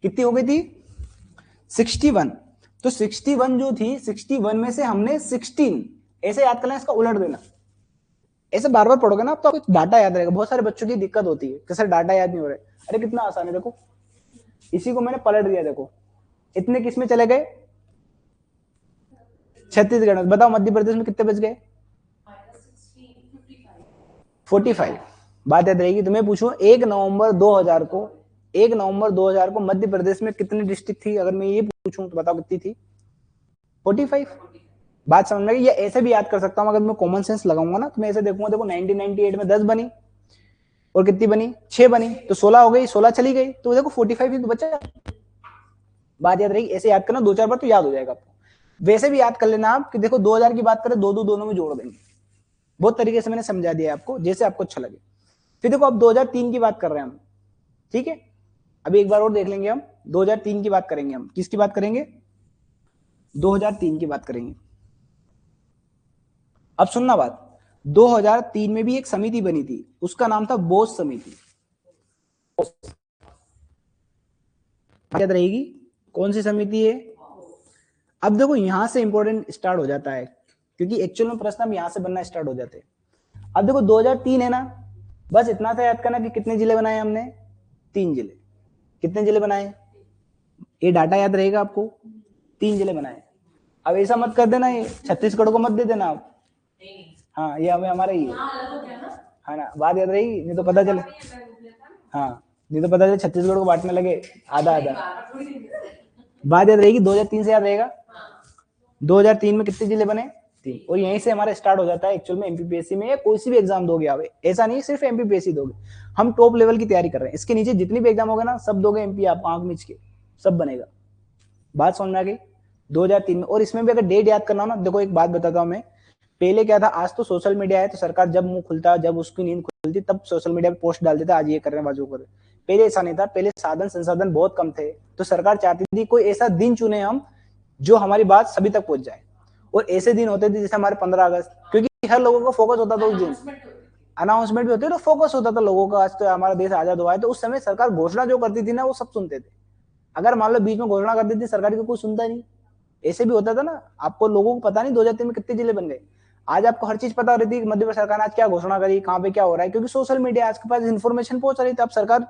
कितनी हो गई थी? 61। तो 61 जो थी, 61 में से हमने 16 ऐसे याद करना, इसका उलट देना। ऐसे बार बार पढ़ोगे ना तो आपको डाटा याद रहेगा। बहुत सारे बच्चों की दिक्कत होती है कि सर डाटा याद नहीं हो रहा है। अरे कितना आसान है, देखो इसी को मैंने पलट दिया। देखो इतने किस में चले गए? छत्तीसगढ़ में। बताओ मध्य प्रदेश में कितने बच गए? 45। बात याद रहेगी। तो मैं पूछूं 1 नवंबर 2000 को, 1 नवंबर 2000 को मध्य प्रदेश में कितनी डिस्ट्रिक्ट थी? अगर मैं ये पूछूं तो बताओ कितनी थी? 45। बात समझ में? ये ऐसे भी याद कर सकता हूं अगर मैं कॉमन सेंस लगाऊंगा ना। तो मैं ऐसे देखूंगा, देखो 1998 में 10 बनी और कितनी बनी? 6 बनी, तो 16 हो गई, 16 चली गई, तो देखो 45 ही तो बचा। बात याद रहेगी। ऐसे याद करना 2-4 बार तो याद हो जाएगा आपको। वैसे भी याद कर लेना आप कि देखो 2000 की बात करें, 2 दोनों में जोड़ देंगे। बहुत तरीके से मैंने समझा दिया आपको, जैसे आपको अच्छा लगे। फिर देखो अब 2003 की बात कर रहे हैं हम, ठीक है। अभी एक बार और देख लेंगे हम। 2003 की बात करेंगे हम। किसकी बात करेंगे? 2003 की बात करेंगे। अब सुनना बात, 2003 में भी एक समिति बनी थी, उसका नाम था बोस समिति। याद रहेगी कौन सी समिति है? अब देखो यहां से इंपॉर्टेंट स्टार्ट हो जाता है, क्योंकि एक्चुअल में प्रश्न हम यहां से बनना स्टार्ट हो जाते हैं। अब देखो 2003 है ना, बस इतना सा याद करना कि कितने जिले बनाए हमने? 3 जिले। कितने जिले बनाए? ये डाटा याद रहेगा आपको। 3 जिले बनाए। अब ऐसा मत कर देना, ये छत्तीसगढ़ को मत दे देना आप। हाँ ये हमें हमारा ही है ना। बात याद रहेगी, नहीं तो पता चले, हाँ नहीं तो पता चले छत्तीसगढ़ को बांटने लगे आधा आधा। बात याद रहेगी। 2003 से याद रहेगा। 2003 में कितने जिले बने? 3। और यहीं से हमारा स्टार्ट हो जाता है एक्चुअल में एमपीपीएससी में, या कोई सी भी एग्जाम दोगे आप। ऐसा नहीं सिर्फ एमपीपीएससी दोगे, हम टॉप लेवल की तैयारी कर रहे हैं। इसके नीचे जितनी भी एग्जाम होगा ना, सब दोगे एमपी आप, आंख मिच के सब बनेगा। बात समझ में आ गई? 2003 में। और इसमें भी अगर डेट याद करना हो ना, देखो एक बात बताता हूँ मैं। पहले क्या था, आज तो सोशल मीडिया है तो सरकार जब मुंह खुलता, जब उसकी नींद खुलती, तब सोशल मीडिया पे पोस्ट डाल देता, आज ये कर रहे हैं, बाजू कर रहे हैं। पहले ऐसा नहीं था। पहले साधन संसाधन बहुत कम थे, तो सरकार चाहती थी कोई ऐसा दिन चुने हम जो हमारी बात सभी तक पहुंच जाए। और ऐसे दिन होते थे जैसे हमारे 15 अगस्त, क्योंकि हर लोगों का फोकस होता था उस दिन, अनाउंसमेंट भी होते थे, तो फोकस होता था लोगों का, आज तो हमारा देश आजाद हुआ है। तो उस समय सरकार घोषणा जो करती थी ना, वो सब सुनते थे। अगर मान लो बीच में घोषणा कर देती सरकार की, कोई सुनता नहीं। ऐसे भी होता था ना। आपको लोगों को पता नहीं 2003 में कितने जिले बन गए। आज आपको हर चीज पता हो रही थी कि मध्य प्रदेश सरकार ने आज क्या घोषणा करी, कहाँ पे क्या हो रहा है, क्योंकि सोशल मीडिया आज के पास इन्फॉर्मेशन पहुंच रही थी। अब सरकार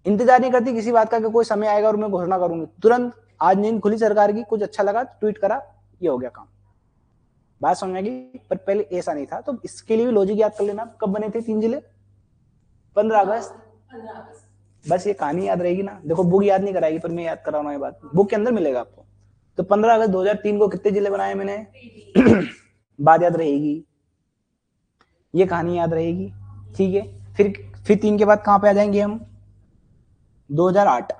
इंतजार नहीं करती किसी बात का कि कोई समय आएगा और मैं घोषणा करूंगी। तुरंत आज नींद खुली सरकार की, कुछ अच्छा लगा ट्वीट करा, ये हो गया काम। बात समझ में आएगी। पर पहले ऐसा नहीं था। तो इसके लिए भी लॉजिक याद कर लेना। कब बने थे 3 जिले? 15 अगस्त। बस ये कहानी याद रहेगी ना। देखो बुक याद नहीं कराएगी, पर मैं याद करा रहा हूँ, ये बात बुक के अंदर मिलेगा आपको। तो 15 अगस्त 2003 को कितने जिले बनाए मैंने? बात याद रहेगी, ये कहानी याद रहेगी, ठीक है। फिर 3 के बाद कहां पे आ जाएंगे हम? 2008।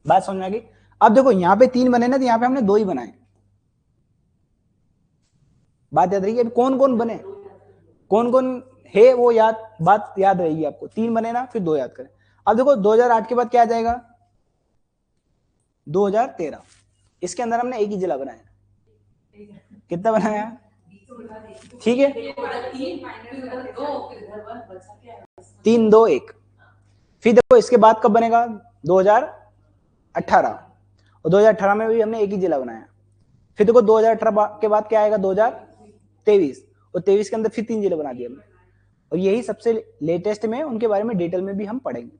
बात समझ में आ गई। अब देखो यहाँ पे 3 बने ना, तो यहाँ पे हमने 2 ही बनाए। बात याद रहेगी। अभी कौन कौन बने, कौन कौन है वो बात याद रहेगी आपको। 3 बने ना, फिर 2 याद करें। अब देखो 2008 के बाद क्या आ जाएगा? 2013। इसके अंदर हमने एक ही जिला बनाया। कितना बनाया? ठीक है, 3, 2, 1। फिर देखो इसके बाद कब बनेगा? 2018। और 2018 में भी हमने एक ही जिला बनाया। फिर देखो 2018 के बाद क्या आएगा, 2023, और 23 के अंदर फिर 3 जिले बना दिए हमने। और यही सबसे लेटेस्ट में, उनके बारे में डिटेल में भी हम पढ़ेंगे।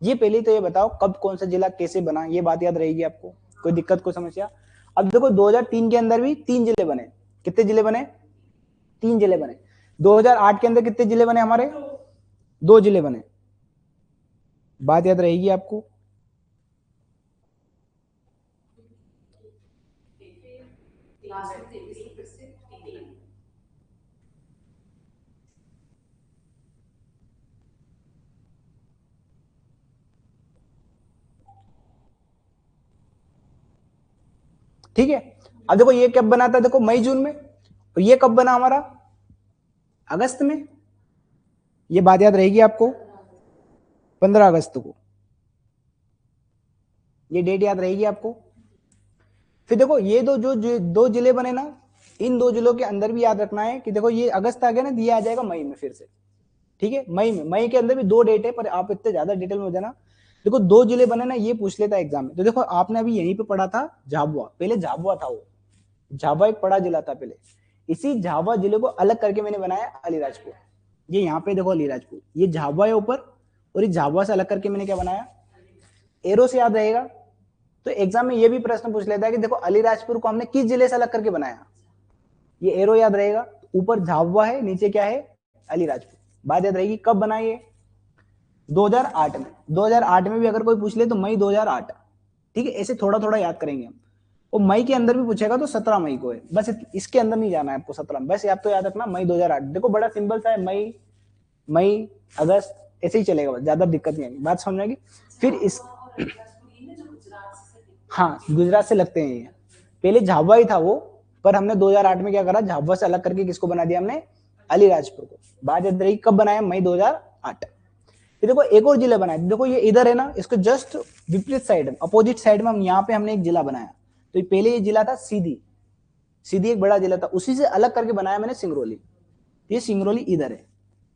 ये पहले तो ये बताओ कब कौन सा जिला कैसे बना, ये बात याद रहेगी आपको, कोई दिक्कत कोई समस्या? अब देखो 2003 के अंदर भी 3 जिले बने। कितने जिले बने? 3 जिले बने। 2008 के अंदर कितने जिले बने हमारे? 2 जिले बने। बात याद रहेगी आपको। ठीक है, अब देखो ये कब बना था, देखो मई जून में, और ये कब बना हमारा? अगस्त में। ये बात याद रहेगी आपको, 15 अगस्त को, ये डेट याद रहेगी आपको। फिर देखो ये दो जिले बने ना, इन 2 जिलों के अंदर भी याद रखना है कि देखो ये अगस्त आ गया ना, ये आ जाएगा मई में फिर से। ठीक है, मई में, मई के अंदर भी 2 डेट है, पर आप इतने ज्यादा डिटेल में हो जाना। देखो 2 जिले बने ना, ये पूछ लेता है एग्जाम में। तो देखो आपने अभी यहीं पे पढ़ा था झाबुआ, पहले झाबुआ था वो, झाबुआ एक बड़ा जिला था पहले। इसी झाबुआ जिले को अलग करके मैंने बनाया अलीराजपुर। ये यहाँ पे देखो अलीराजपुर, ये झाबुआ है ऊपर, और इस झाबुआ से अलग करके मैंने क्या बनाया, एरो से याद रहेगा। तो एग्जाम में ये भी प्रश्न पूछ लेता है कि देखो अलीराजपुर को हमने किस जिले से अलग करके बनाया, ये एरो याद रहेगा। ऊपर झाबुआ है, नीचे क्या है, अलीराजपुर। बात याद रहेगी कब बनाई है, 2008 में। 2008 में भी अगर कोई पूछ ले तो मई 2008। ठीक है, ऐसे थोड़ा थोड़ा याद करेंगे हम। और मई के अंदर भी पूछेगा तो 17 मई को है, बस इसके अंदर नहीं जाना है आपको 17 में, बस आप तो याद रखना मई 2008। देखो बड़ा सिंपल सा है, मई अगस्त ऐसे ही चलेगा, बस ज्यादा दिक्कत नहीं आएगी, बात समझ में आएगी। फिर इस हाँ, गुजरात से लगते हैं ये, पहले झाबुआ ही था वो, पर हमने 2008 में क्या करा, झाबुआ से अलग करके किसको बना दिया हमने, अलीराजपुर को। बात याद रही कब बनाया, मई 2008। ये देखो एक और जिला बनाया, देखो ये इधर है ना, इसको जस्ट विपरीत साइड में, अपोजिट साइड में हम यहाँ पे हमने एक जिला बनाया। तो ये पहले ये जिला था सीधी, सीधी एक बड़ा जिला था, उसी से अलग करके बनाया मैंने सिंगरौली। ये सिंगरौली इधर है,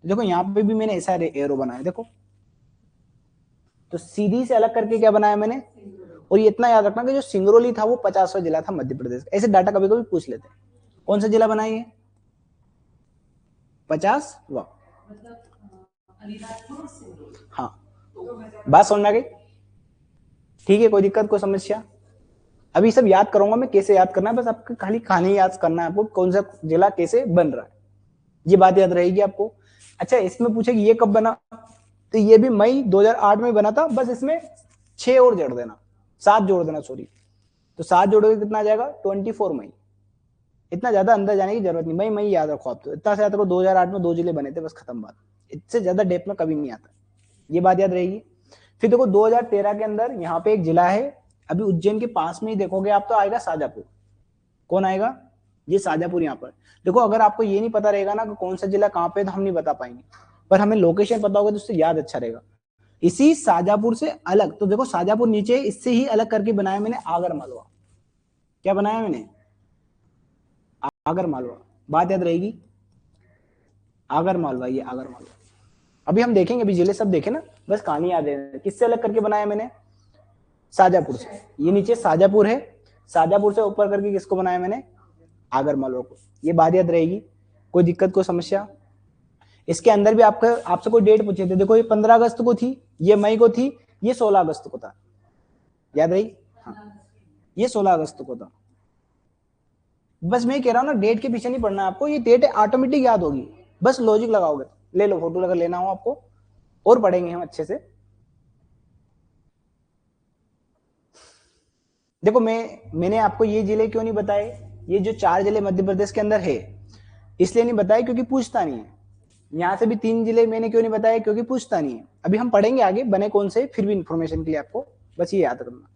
देखो यहाँ पे भी मैंने ऐसा एरो बनाया, देखो। तो सीधी से अलग करके क्या बनाया मैंने, और ये इतना याद रखना कि जो सिंगरौली था वो 50वां जिला था मध्य प्रदेश का। ऐसे डाटा कभी कभी पूछ लेते हैं, कौन सा जिला बनाइए, 50वां। हाँ, बात समझ में आ गई। ठीक है, कोई दिक्कत कोई समस्या? अभी सब याद करूंगा मैं, कैसे याद करना है, बस आपको खाली कहानी याद करना है आपको, कौन सा जिला कैसे बन रहा है, ये बात याद रहेगी आपको। अच्छा, इसमें पूछेगी ये कब बना, तो ये भी मई 2008 में बना था, बस इसमें 6 और जोड़ देना, 7 जोड़ देना, सॉरी। तो 7 जोड़ोगे कितना आ जाएगा, 24 मई। इतना ज्यादा अंदर जाने की जरूरत नहीं, मई याद रखो आप, तो इतना से याद रखो 2008 में 2 जिले बने थे, बस खत्म बात। इससे ज्यादा डेप में कभी नहीं आता, ये बात याद रहेगी। फिर देखो 2013 के अंदर यहाँ पे एक जिला है, अभी उज्जैन के पास में ही देखोगे आप तो आएगा शाजापुर। कौन आएगा, ये शाजापुर। यहाँ पर देखो, अगर आपको ये नहीं पता रहेगा ना कि कौन सा जिला कहाँ पे, तो हम नहीं बता पाएंगे, पर हमें लोकेशन पता होगा तो उससे याद अच्छा रहेगा। इसी शाजापुर से अलग, तो देखो शाजापुर नीचे, इससे ही अलग करके बनाया मैंने आगर मालवा। क्या बनाया मैंने, आगर मालवा। बात याद रहेगी, आगर मालवा, ये आगर मालवा। अभी हम देखेंगे, अभी जिले सब देखे ना, बस कहानी याद है। किससे अलग करके बनाया मैंने, शाजापुर से। ये नीचे शाजापुर है, शाजापुर से ऊपर करके किसको बनाया मैंने, आगर मालवा को। ये बात याद रहेगी, कोई दिक्कत कोई समस्या? इसके अंदर भी आपसे कोई डेट पूछे थे, देखो ये 15 अगस्त को थी, ये मई को थी, ये 16 अगस्त को था, याद रही। हाँ, ये 16 अगस्त को था। बस मैं कह रहा हूँ ना, डेट के पीछे नहीं पड़ना है आपको, ये डेट ऑटोमेटिक याद होगी, बस लॉजिक लगाओगे। ले लो फोटो, अगर लेना हो आपको, और पढ़ेंगे हम अच्छे से। देखो मैंने आपको ये जिले क्यों नहीं बताए, ये जो 4 जिले मध्य प्रदेश के अंदर है, इसलिए नहीं बताए क्योंकि पूछता नहीं है। यहां से भी 3 जिले मैंने क्यों नहीं बताया, क्योंकि पूछता नहीं है। अभी हम पढ़ेंगे आगे बने कौन से, फिर भी इंफॉर्मेशन के लिए आपको बस ये याद रखना।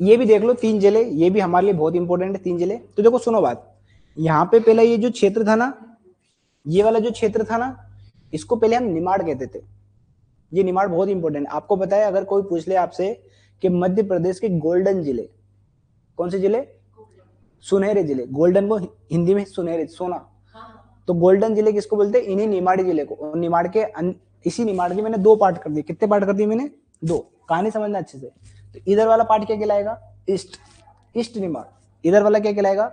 ये भी देख लो 3 जिले, ये भी हमारे लिए बहुत इंपॉर्टेंट है 3 जिले। तो देखो सुनो बात, यहाँ पे पहला ये जो क्षेत्र था ना, ये वाला जो क्षेत्र था ना, इसको पहले हम निमाड़ कहते थे। ये निमाड़ बहुत इंपॉर्टेंट है। आपको पता है अगर कोई पूछ ले आपसे कि मध्य प्रदेश के गोल्डन जिले कौन से जिले, सुनहरे जिले, गोल्डन को हिंदी में सुनहरे, सोना, तो गोल्डन जिले किसको बोलते हैं, इन्हीं निमाड़ी जिले को। और निमाड़ के इसी निमाड़ के मैंने 2 पार्ट कर दिए। कितने पार्ट कर दिए मैंने, 2। कहानी समझना अच्छे से। तो इधर वाला पार्ट क्या कहलाएगा, ईस्ट, ईस्ट निमाड़। इधर वाला क्या कहलाएगा,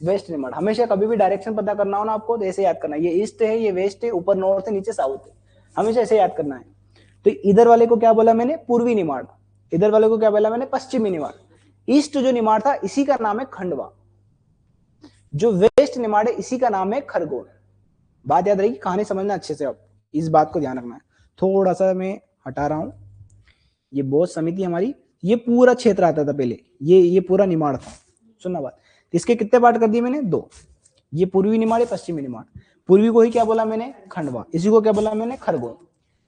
वेस्ट निमाड़। हमेशा कभी भी डायरेक्शन पता करना हो ना आपको तो ऐसे याद करना है, ये ईस्ट है, ये वेस्ट है, ऊपर नॉर्थ है, नीचे साउथ है, हमेशा ऐसे याद करना है। तो इधर वाले को क्या बोला मैंने, पूर्वी निमाड़। इधर वाले को क्या बोला मैंने, पश्चिमी निमाड़। ईस्ट जो निमाड़ था इसी का नाम है खंडवा, जो वेस्ट निमाड़ है इसी का नाम है खरगोन। बात याद रहेगी, कहानी समझना अच्छे से, आप इस बात को ध्यान रखना है। थोड़ा सा मैं हटा रहा हूं, ये बोध समिति हमारी, ये पूरा क्षेत्र आता था पहले, ये पूरा निमाड़ था। सुनना बात, तो इसके कितने पार्ट कर दिए मैंने, 2। ये पूर्वी निमाड़ है, पश्चिमी निमाड़। पूर्वी को ही क्या बोला मैंने, खंडवा, इसी को क्या बोला मैंने, खरगोन।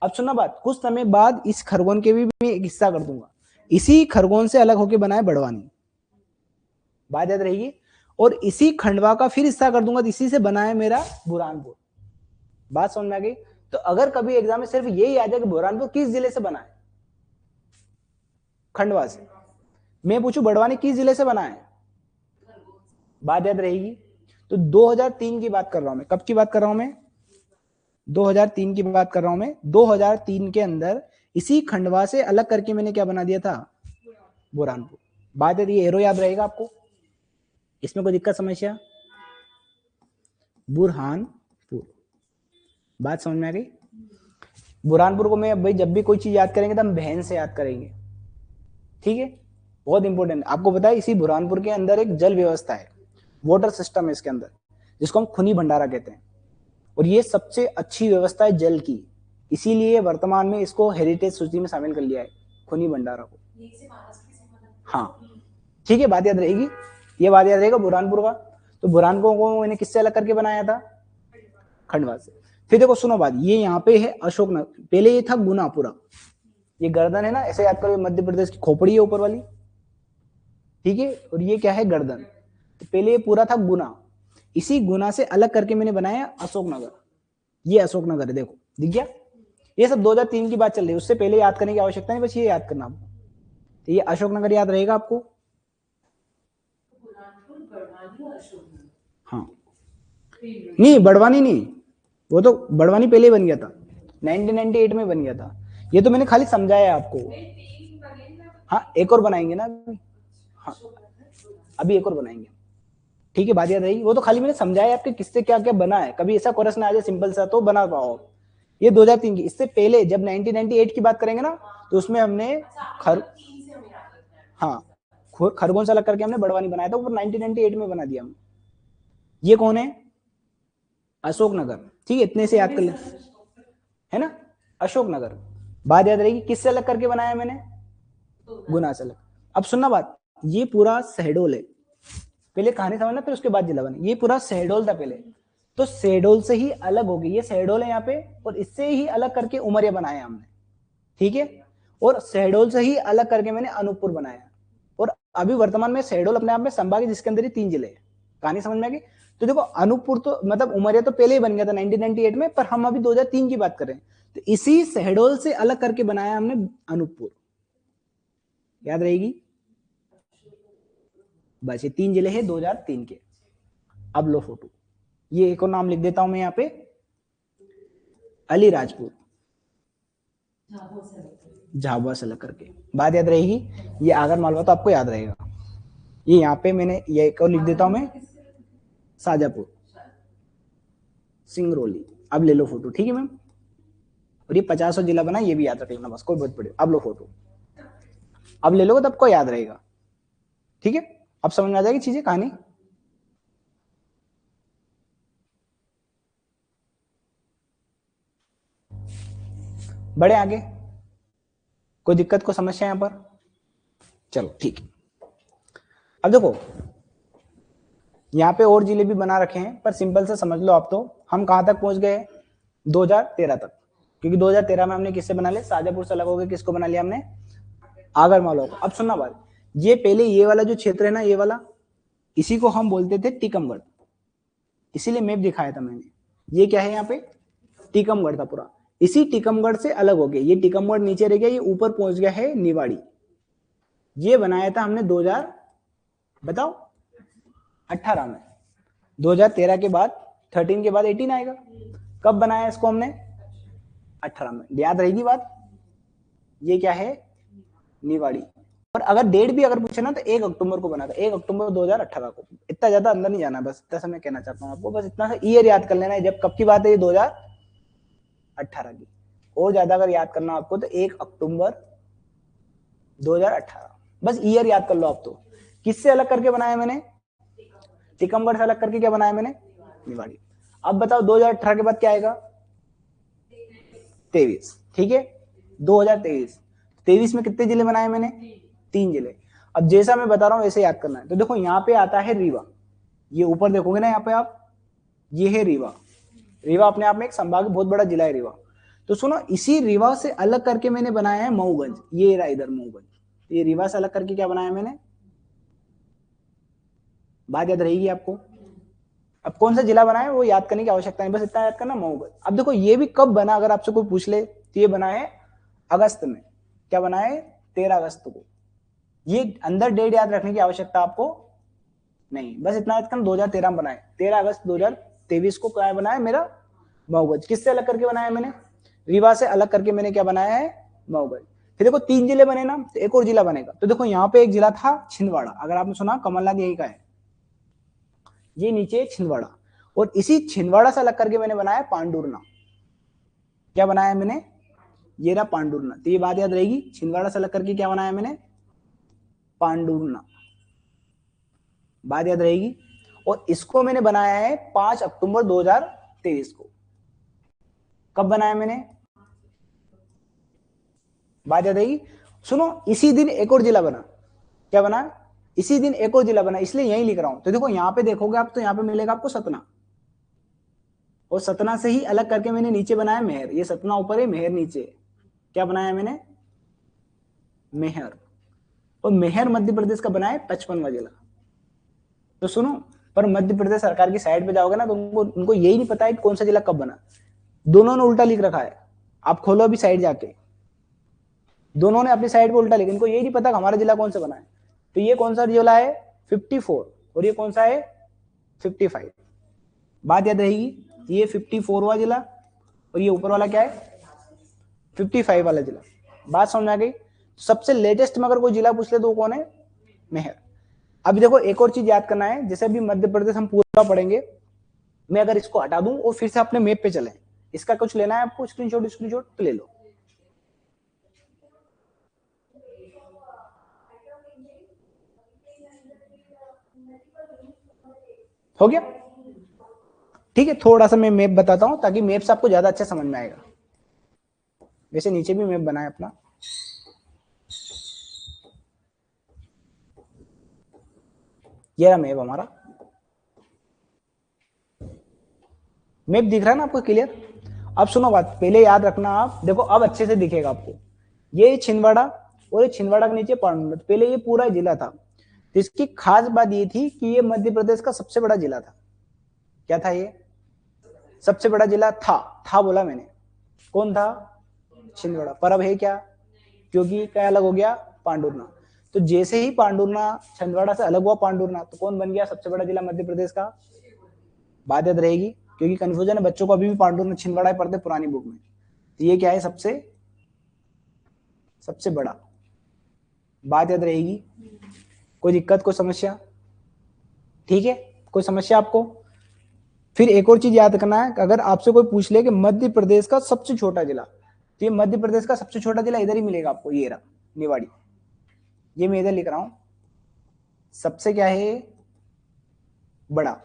अब सुनना बात, कुछ समय बाद इस खरगोन के भी मैं एक हिस्सा कर दूंगा, इसी खरगोन से अलग होकर बनाए बड़वानी, बात याद रहेगी। और इसी खंडवा का फिर हिस्सा कर दूंगा, इसी से बना है मेरा बुरहानपुर। बात समझ में आ गई। तो अगर कभी एग्जाम में सिर्फ यही आ जाए कि बुरहानपुर किस जिले से बना है, खंडवा से, मैं पूछूं बड़वानी किस जिले से बना है, बात याद रहेगी। तो 2003 की बात कर रहा हूं मैं, कब की बात कर रहा हूं मैं, 2003 की बात कर रहा हूं मैं। 2003 के अंदर इसी खंडवा से अलग करके मैंने क्या बना दिया था, बुरहानपुर। बात है, ये एरो याद रहेगा आपको, इसमें कोई दिक्कत समस्या, बुरहानपुर, बात समझ में आ गई। बुरहानपुर को मैं भाई जब भी कोई चीज याद करेंगे तो हम बहन से याद करेंगे, ठीक है, बहुत इंपॉर्टेंट। आपको पता है इसी बुरहानपुर के अंदर एक जल व्यवस्था है, वाटर सिस्टम है इसके अंदर, जिसको हम खुनी भंडारा कहते हैं। और ये सबसे अच्छी व्यवस्था है जल की, इसीलिए वर्तमान में इसको हेरिटेज सूची में शामिल कर लिया है, खुनी भंडारा को। हाँ ठीक है, बात याद रहेगी, ये बात याद रहेगा बुरहानपुर का। तो बुरहानपुर को मैंने किससे अलग करके बनाया था, खंडवा से। फिर देखो सुनो बात, ये यहाँ पे है अशोकनगर, पहले ये था गुना पूरा, ये गर्दन है ना, ऐसे याद करो, मध्य प्रदेश की खोपड़ी है ऊपर वाली, ठीक है, और ये क्या है, गर्दन। तो पहले ये पूरा था गुना, इसी गुना से अलग करके मैंने बनाया अशोकनगर। ये अशोकनगर है, देखो दिख गया। ये सब 2003 की बात चल रही है, उससे पहले याद करने की आवश्यकता नहीं, बस ये याद करना आपको। तो ये अशोकनगर याद रहेगा आपको, हाँ नहीं बड़वानी नहीं, वो तो बड़वानी पहले ही बन गया था, 1998 में बन गया था। ये तो मैंने खाली समझाया आपको। हाँ एक और बनाएंगे ना अभी, हाँ अभी एक और बनाएंगे, ठीक है, बात याद रहेगी। वो तो खाली मैंने समझाया आपके किससे क्या क्या बना है, कभी ऐसा कोरस ना आ जाए सिंपल सा तो बना पाओ। ये 2003 की, इससे पहले जब 1998 की बात करेंगे ना तो उसमें हमने हाँ खरगोन से अलग करके हमने बड़वानी बनाया था, वो 1998 में बना दिया हमने। ये कौन है, अशोकनगर, ठीक है, इतने से याद कर ले, है ना, अशोकनगर। बात याद रहेगी, किससे अलग करके बनाया मैंने, गुना से अलग। अब सुनना बात, ये पूरा शहडोल है, पहले कहानी समझना फिर उसके बाद जिला बने। ये पूरा शहडोल था पहले, तो शहडोल से ही अलग हो गई, ये शहडोल है यहाँ पे, और इससे ही अलग करके उमरिया बनाया हमने, ठीक है। और शहडोल से ही अलग करके मैंने अनूपपुर बनाया, और अभी वर्तमान में शहडोल अपने आप में संभाग है, जिसके अंदर ही 3 जिले हैं। कहानी समझ में आ गई। तो देखो अनूपपुर तो मतलब उमरिया तो पहले ही बन गया था 1998 में, पर हम अभी 2003 की बात कर रहे हैं, तो इसी शहडोल से अलग करके बनाया हमने अनूपपुर, याद रहेगी। बस ये 3 जिले हैं 2003 के। अब लो फोटो, ये एक और नाम लिख देता हूं मैं यहाँ पे, अलीराजपुर, झाबुआ से अलग करके, बात याद रहेगी। ये आगर मालवा तो आपको याद रहेगा। ये यहाँ पे मैंने ये एक और लिख देता हूं मैं, शाजापुर, सिंगरौली। अब ले लो फोटो, ठीक है मैम। और ये 50 जिला बना, ये भी याद रख लेना बस, कोई बहुत बड़े। अब लो फोटो, अब ले लो तब को याद रहेगा, ठीक है। अब समझ में आ जाएगी चीजें, कहानी। बड़े आगे कोई दिक्कत को समस्या यहां पर, चलो ठीक है। अब देखो यहाँ पे और जिले भी बना रखे हैं, पर सिंपल से समझ लो आप, तो हम कहां तक पहुंच गए, 2013 तक, क्योंकि 2013 में हमने किससे बना लिया, शाजापुर से अलग हो गए, किसको बना लिया हमने, आगर मालवा को। अब सुनना बात, ये पहले ये वाला जो क्षेत्र है ना, ये वाला, इसी को हम बोलते थे टीकमगढ़, इसीलिए मैप दिखाया था मैंने। ये क्या है यहाँ पे, टीकमगढ़ था पूरा। इसी टीकमगढ़ से अलग हो गया, ये टीकमगढ़ नीचे रह गया, ये ऊपर पहुंच गया है निवाड़ी। ये बनाया था हमने 2000 बताओ 18 में। 2013 के बाद 13 के बाद 18 आएगा। कब बनाया इसको हमने? 18 में। याद रहेगी बात। ये क्या है? निवाड़ी। और अगर डेट भी अगर पूछे ना तो 1 अक्टूबर को बना था, 1 अक्टूबर 2018 को। इतना ज्यादा अंदर नहीं जाना, बस इतना समय कहना चाहता हूँ आपको, बस इतना सा ईयर याद कर लेना है, जब कब की बात है, ये 2018 की। और ज्यादा अगर याद करना आपको तो 1 अक्टूबर 2018, बस ईयर याद कर लो आप। तो किससे अलग करके बनाया मैंने? टीकमगढ़ से अलग करके क्या बनाया मैंने? निवाड़ी। अब बताओ 2018 के बाद क्या आएगा? 23। ठीक है, 2023 में कितने जिले बनाए मैंने? 3 जिले। अब जैसा मैं बता रहा हूं वैसे याद करना है। तो देखो यहाँ पे आता है रीवा, ये ऊपर देखोगे ना यहाँ पे आप, ये है रीवा। रीवा अपने आप में एक संभाग, बहुत बड़ा जिला है रीवा। तो सुनो, इसी रीवा से अलग करके मैंने बनाया है मऊगंज। ये रहा इधर मऊगंज, ये रीवा से अलग करके क्या बनाया मैंने? बात याद रहेगी आपको। अब कौन सा जिला बना है वो याद करने की आवश्यकता नहीं, बस इतना याद करना, मऊगंज। अब देखो ये भी कब बना, अगर आपसे कोई पूछ ले तो ये बना है अगस्त में। क्या बना है? 13 अगस्त को। ये अंदर डेट याद रखने की आवश्यकता आपको नहीं, बस इतना याद करना 2013 में बनाए, 13 अगस्त 2023 को क्या बनाया मेरा? मऊगंज। किससे अलग करके बनाया मैंने? रीवा से अलग करके मैंने क्या बनाया है? मऊगंज। फिर देखो 3 जिले बने ना, तो एक और जिला बनेगा। तो देखो यहाँ पे एक जिला था छिंदवाड़ा, अगर आपने सुना, कमलनाथ यही का है, ये नीचे छिंदवाड़ा। और इसी छिंदवाड़ा से अलग करके मैंने बनाया पांडुरना। क्या बनाया मैंने? ये रहा पांडुरना। तो ये बात याद रहेगी, छिंदवाड़ा से अलग करके क्या बनाया मैंने? पांडुरना। बात याद रहेगी। और इसको मैंने बनाया है 5 अक्टूबर 2023 को। कब बनाया मैंने? बात याद रहेगी। सुनो, इसी दिन एक और जिला बना। क्या बना? इसी दिन एक और जिला बना, इसलिए यही लिख रहा हूं। तो देखो यहाँ पे देखोगे आप, तो यहाँ पे मिलेगा आपको सतना, और सतना से ही अलग करके मैंने नीचे बनाया मेहर। ये सतना ऊपर है, मेहर नीचे। क्या बनाया मैंने? मेहर। और मेहर मध्य प्रदेश का बनाया 55वां जिला। तो सुनो, पर मध्य प्रदेश सरकार की साइट पे जाओगे ना, तो उनको यही नहीं पता है कि कौन सा जिला कब बना। दोनों ने उल्टा लिख रखा है। आप खोलो अभी साइड जाके, दोनों ने अपनी साइड पे उल्टा लिखा, इनको यही नहीं पता कि हमारा जिला कौन सा बना है। तो ये कौन सा जिला है? 54, और ये कौन सा है? 55। बात याद रहेगी, ये 54वां जिला, और ये ऊपर वाला क्या है? 55 वाला जिला। बात समझ आ गई। सबसे लेटेस्ट में अगर कोई जिला पूछ ले तो वो कौन है? मेहर। अभी देखो एक और चीज याद करना है, जैसे अभी मध्य प्रदेश हम पूरा पढ़ेंगे, मैं अगर इसको हटा दूं और फिर से अपने मैप पे चले, इसका कुछ लेना है आपको स्क्रीनशॉट तो ले लो। हो गया? ठीक है, थोड़ा सा मैं मैप बताता हूं ताकि मैप से आपको ज्यादा अच्छा समझ में आएगा। वैसे नीचे भी मैप बना है अपना, ये रहा मैप हमारा। मैप दिख रहा है ना आपको क्लियर? अब सुनो बात, पहले याद रखना आप, देखो अब अच्छे से दिखेगा आपको। ये छिंदवाड़ा, और ये छिंदवाड़ा के नीचे पांडुरना। पहले ये पूरा जिला था। तो इसकी खास बात ये थी कि ये मध्य प्रदेश का सबसे बड़ा जिला था। क्या था ये? सबसे बड़ा जिला था बोला मैंने। कौन था? छिंदवाड़ा। पर अब है क्या? क्योंकि क्या अलग हो गया? पांडुरना। तो जैसे ही पांडुरना छिंदवाड़ा से अलग हुआ, पांडुरना, तो कौन बन गया सबसे बड़ा जिला मध्य प्रदेश का? बात याद रहेगी, क्योंकि कंफ्यूजन है बच्चों को, अभी भी पांडुरना छिंदवाड़ा पढ़ते पुरानी बुक में। तो ये क्या है? सबसे बड़ा। बात याद रहेगी। कोई दिक्कत, कोई समस्या? ठीक है, कोई समस्या आपको? फिर एक और चीज याद करना है, अगर आपसे कोई पूछ ले कि मध्य प्रदेश का सबसे छोटा जिला, तो ये मध्य प्रदेश का सबसे छोटा जिला इधर ही मिलेगा आपको, ये रहा निवाड़ी। ये मैं इधर लिख रहा हूं, सबसे क्या है? बड़ा।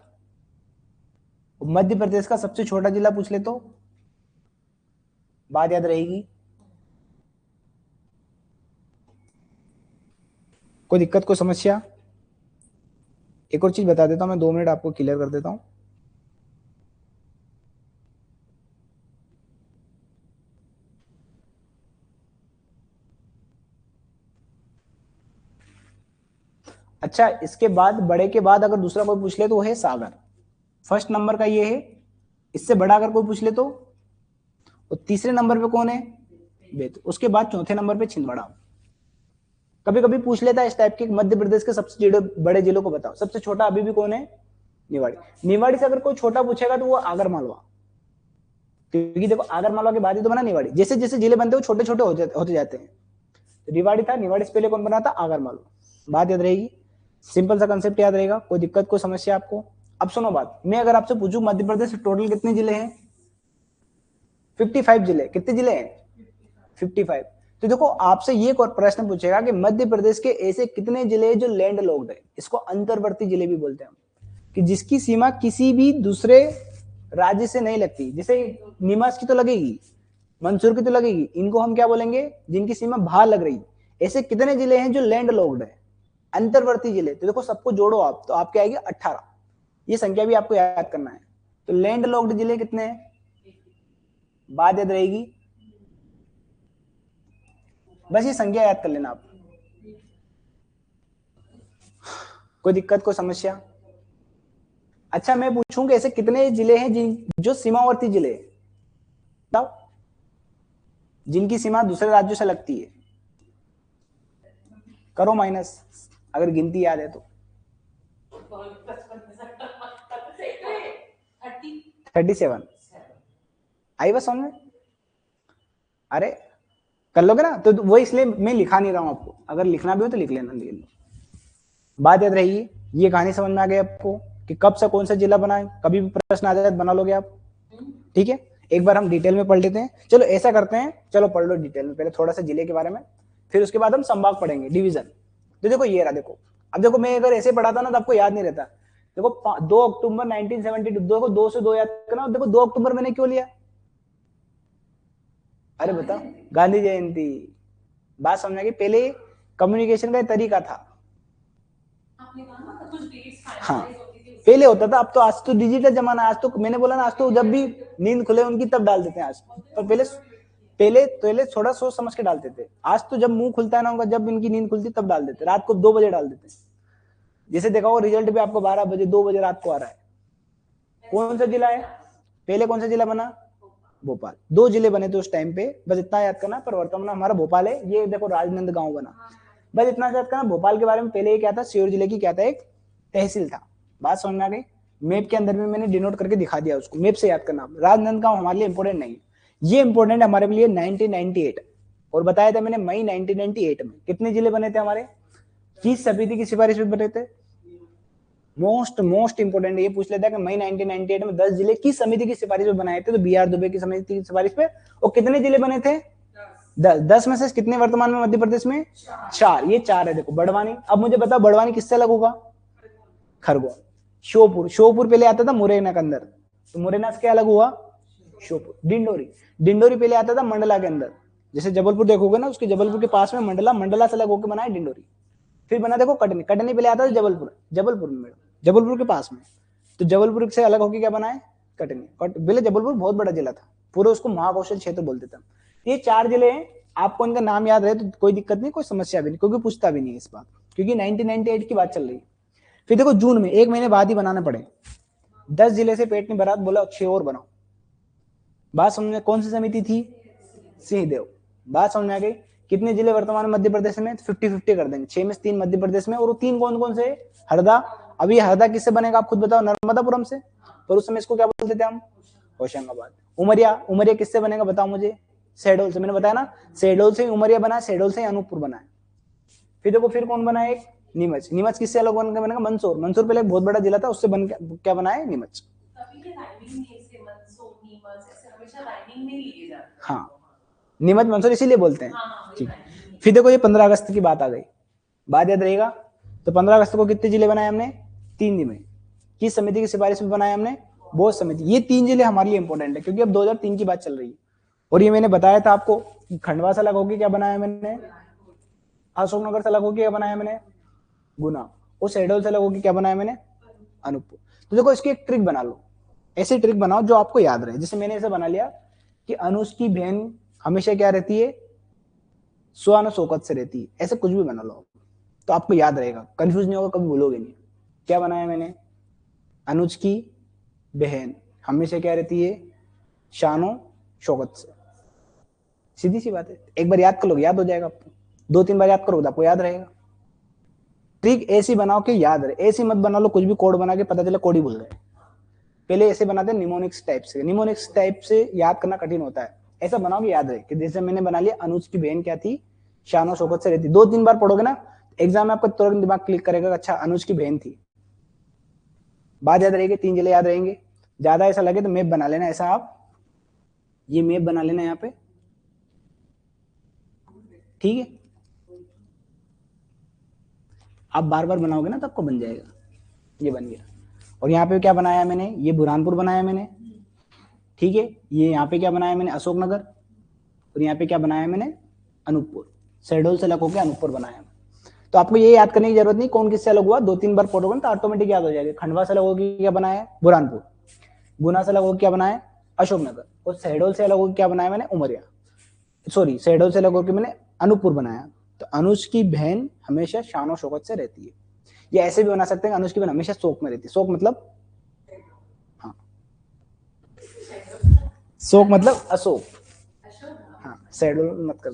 मध्य प्रदेश का सबसे छोटा जिला पूछ ले तो बात याद रहेगी। कोई दिक्कत, कोई समस्या? एक और चीज बता देता हूं मैं, 2 मिनट आपको क्लियर कर देता हूं। अच्छा, इसके बाद बड़े के बाद अगर दूसरा कोई पूछ ले तो वो है सागर। फर्स्ट नंबर का ये है। इससे बड़ा अगर कोई पूछ ले तो, और तीसरे नंबर पे कौन है, बैतूल। उसके बाद चौथे नंबर पे छिंदवाड़ा। कभी कभी पूछ लेता है इस टाइप के, मध्य प्रदेश के सबसे बड़े जिलों को बताओ। सबसे छोटा अभी भी कौन है, निवाड़ी। निवाड़ी से अगर कोई छोटा पूछेगा तो वो आगर मालवा, क्योंकि देखो आगर मालवा के बाद ही तो बना निवाड़ी। जैसे जैसे जिले बनते हैं वो छोटे छोटे होते जाते हैं। तो निवाड़ी था, निवाड़ी से पहले कौन बना था, आगर मालवा। बात याद रहेगी, सिंपल सा कंसेप्ट याद रहेगा, कोई दिक्कत कोई समस्या आपको। अब सुनो बात, मैं अगर आपसे पूछूं मध्य प्रदेश में टोटल कितने जिले हैं, 55 जिले। कितने जिले हैं, 55। तो देखो आपसे ये प्रश्न पूछेगा कि मध्य प्रदेश के ऐसे कितने जिले हैं जो लैंड लॉक्ड है। इसको अंतर्वर्ती जिले भी बोलते हैं हम, कि जिसकी सीमा किसी भी दूसरे राज्य से नहीं लगती। जैसे नीमच की तो लगेगी, मंदसौर की तो लगेगी, इनको हम क्या बोलेंगे, जिनकी सीमा बाहर लग रही। ऐसे कितने जिले हैं जो लैंड लॉक्ड है, अंतर्वर्ती जिले। तो देखो सबको जोड़ो आप, तो आपके आएगी 18। ये संख्या भी आपको याद करना है। तो लैंड लॉक्ड जिले कितने हैं, बात याद रहेगी, बस ये संख्या याद कर लेना आप। कोई दिक्कत कोई समस्या। अच्छा मैं पूछूं कि ऐसे कितने जिले हैं जो सीमावर्ती जिले हैं, बताओ, जिनकी सीमा दूसरे राज्यों से लगती है। करो माइनस, अगर गिनती याद है तो। 37 आई बस समझ में। अरे कर लोगे ना, तो वो इसलिए मैं लिखा नहीं रहा हूं आपको, अगर लिखना भी हो तो लिख लेना, लिख लो। बात याद रहेगी, ये कहानी समझ में आ गई आपको कि कब से कौन सा जिला बनाए, कभी भी प्रश्न आ जाए बना लोगे आप। ठीक है, एक बार हम डिटेल में पढ़ लेते हैं। चलो ऐसा करते हैं, चलो पढ़ लो डिटेल में, पहले थोड़ा सा जिले के बारे में, फिर उसके बाद हम संभाग पढ़ेंगे, डिवीजन। तो देखो ये रहा, देखो अब देखो मैं अगर ऐसे पढ़ाता ना तो आपको याद नहीं रहता। देखो 2 अक्टूबर 1972, देखो 2 से 2 याद करना। देखो 2 अक्टूबर मैंने क्यों लिया, अरे बताओ, गांधी जयंती। बात समझ गई, पहले कम्युनिकेशन का तरीका था, हाँ पहले होता था, अब तो आज तो डिजिटल जमाना। आज तो मैंने बोला ना, आज तो जब भी नींद खुले उनकी तब डाल देते हैं आज। पर पहले पहले पहले थोड़ा सोच समझ के डालते थे। आज तो जब मुंह खुलता है ना उनका, जब इनकी नींद खुलती तब डाल देते, रात को 2 बजे डाल देते हैं। जैसे देखा हो रिजल्ट भी आपको 12 बजे 2 बजे रात को आ रहा है। कौन सा जिला है, पहले कौन सा जिला बना, भोपाल। 2 जिले बने थे उस टाइम पे, बस इतना याद करना। पर वर्तमान हमारा भोपाल है। ये देखो राजनंदगांव बना, बस इतना याद करना। भोपाल के बारे में पहले ये क्या था, सीहोर जिले की क्या था, एक तहसील था। बात समझ में आ गई। मैप के अंदर में मैंने डिनोट करके दिखा दिया, उसको मैप से याद करना। राजनंदगांव हमारे लिए इंपोर्टेंट नहीं है, ये इंपोर्टेंट है हमारे लिए 1998। और बताया था मैंने मई 1998 में कितने जिले बने थे हमारे, किस समिति की सिफारिश पे बने थे। मोस्ट इंपोर्टेंट ये पूछ लेता है कि मई 1998 में 10 जिले किस समिति की सिफारिश पे बनाए थे, तो बी आर दुबे की समिति की सिफारिश पे। और कितने जिले बने थे, 10 में से कितने वर्तमान में मध्य प्रदेश में, 4। ये 4 है देखो। बड़वानी, अब मुझे बताओ बड़वानी किससे अलग होगा, खरगोन। श्योपुर, श्योपुर पहले आता था मुरैना के अंदर, तो मुरैना से क्या अलग हुआ, श्योपुर। डिंडोरी, डिंडोरी पहले आता था मंडला के अंदर। जैसे जबलपुर देखोगे ना, उसके जबलपुर के पास में मंडला, मंडला से अलग होकर बना है डिंडोरी। फिर बना देखो कटनी, कटनी पहले आता था जबलपुर, जबलपुर में, जबलपुर के पास में। तो जबलपुर से अलग होकर क्या बना है, कटनी। पहले जबलपुर बहुत बड़ा जिला था, पूरे उसको महाकौशल क्षेत्र बोलते थे। ये 4 जिले हैं, आपको इनका नाम याद रहे तो कोई दिक्कत नहीं, कोई समस्या भी नहीं, क्योंकि पूछता भी नहीं है इस बात, क्योंकि 1998 की बात चल रही है। फिर देखो जून में 1 महीने बाद ही बनाने पड़े, 10 जिले से पेट नहीं भरा, बोला 6 और बनाओ। बात समझ में, कौन सी समिति थी, सिंहदेव। बात समझ में आ गई। कितने जिले वर्तमान में मध्य प्रदेश में, 50-50 कर देंगे, 6 में से 3 मध्य प्रदेश में, और वो 3 कौन कौन से, हरदा। अब ये हरदा किससे बनेगा आप खुद बताओ, नर्मदापुरम से। पर उस समय इसको क्या बोलते थे हम, होशंगाबाद। उमरिया, उमरिया किससे बनेगा बताओ मुझे, शहडोल से। मैंने बताया ना, शहडोल से उमरिया बना, शहडोल से अनूपपुर बना है। फिर देखो फिर कौन बना है, एक नीमच। नीमच किससे अलग बनेगा, मंदसौर। मंदसौर पहले एक बहुत बड़ा जिला था, उससे बन क्या बना है, नीमच। हाँ नीमच मंदसौर इसीलिए बोलते हैं, ठीक। फिर देखो ये 15 अगस्त की बात आ गई, बात याद रहेगा। तो 15 अगस्त को कितने जिले बनाए हमने, 3 जिले। किस समिति की सिफारिश में बनाया हमने, बोस समिति। ये 3 जिले हमारे लिए इंपॉर्टेंट है, क्योंकि अब 2003 की बात चल रही है। और ये मैंने बताया था आपको, खंडवा से अलग होकर क्या बनाया मैंने, अशोकनगर से अलग होकर क्या बनाया मैंने, गुना। और शहडोल से अलग होकर क्या बनाया मैंने, अनूपपुर। तो देखो इसकी एक ट्रिक बना लो, ऐसी ट्रिक बनाओ जो आपको याद रहे। जैसे मैंने ऐसे बना लिया कि अनुज की बहन हमेशा क्या रहती है, सुहाना शौकत से रहती है, ऐसे कुछ भी बना लो तो आपको याद रहेगा, कंफ्यूज नहीं होगा, कभी भूलोगे नहीं। क्या बनाया मैंने, अनुज की बहन हमेशा क्या रहती है, शानो शौकत से। सीधी सी बात है, एक बार याद कर लो याद हो जाएगा आपको, 2-3 बार याद करोगे तो आपको याद रहेगा। ट्रिक ऐसी बनाओ कि याद रहे, ऐसी मत बना लो कुछ भी कोड बना के पता चला कोड ही भूल गए। पहले ऐसे बनाते हैं निमोनिक्स टाइप से, निमोनिक्स टाइप से याद करना कठिन होता है। ऐसा बनाओ कि याद रहे कि जैसे मैंने बना लिया अनुज की बहन क्या थी, शानो शौकत से रहती। 2-3 बार पढ़ोगे ना एग्जाम में आपका तुरंत दिमाग क्लिक करेगा, अच्छा अनुज की बहन थी, बात याद रहेगी, 3 जिले याद रहेंगे। ज्यादा ऐसा लगे तो मैप बना लेना, ऐसा आप ये मैप बना लेना यहाँ पे, ठीक है। आप बार बार बनाओगे ना तो आपको बन जाएगा, ये बन गया। और यहाँ पे क्या बनाया मैंने, ये बुरहानपुर बनाया मैंने, ठीक है। ये यहाँ पे क्या बनाया मैंने, अशोकनगर। और यहाँ पे क्या बनाया मैंने, अनूपपुर। शहडोल से अलग होकर अनूपपुर बनाया। तो आपको ये याद करने की जरूरत नहीं कौन किससे अलग हुआ, 2-3 बार पढ़ोगे तो ऑटोमेटिक याद हो जाएगा। खंडवा से अलग होकर क्या बनाया, बुरहानपुर। गुना से अलग होकर क्या बनाया, अशोकनगर। और शहडोल से अलग होकर क्या बनाया मैंने, उमरिया। सॉरी, शहडोल से अलग होकर मैंने अनूपपुर बनाया। तो अनुज की बहन हमेशा शानो शौकत से रहती है। ये ऐसे भी बना सकते हैं, अनुज की बहन हमेशा शोक में रहती है। शोक मतलब, हाँ, शोक मतलब अशोक, हाँ, शहडोल मत कर,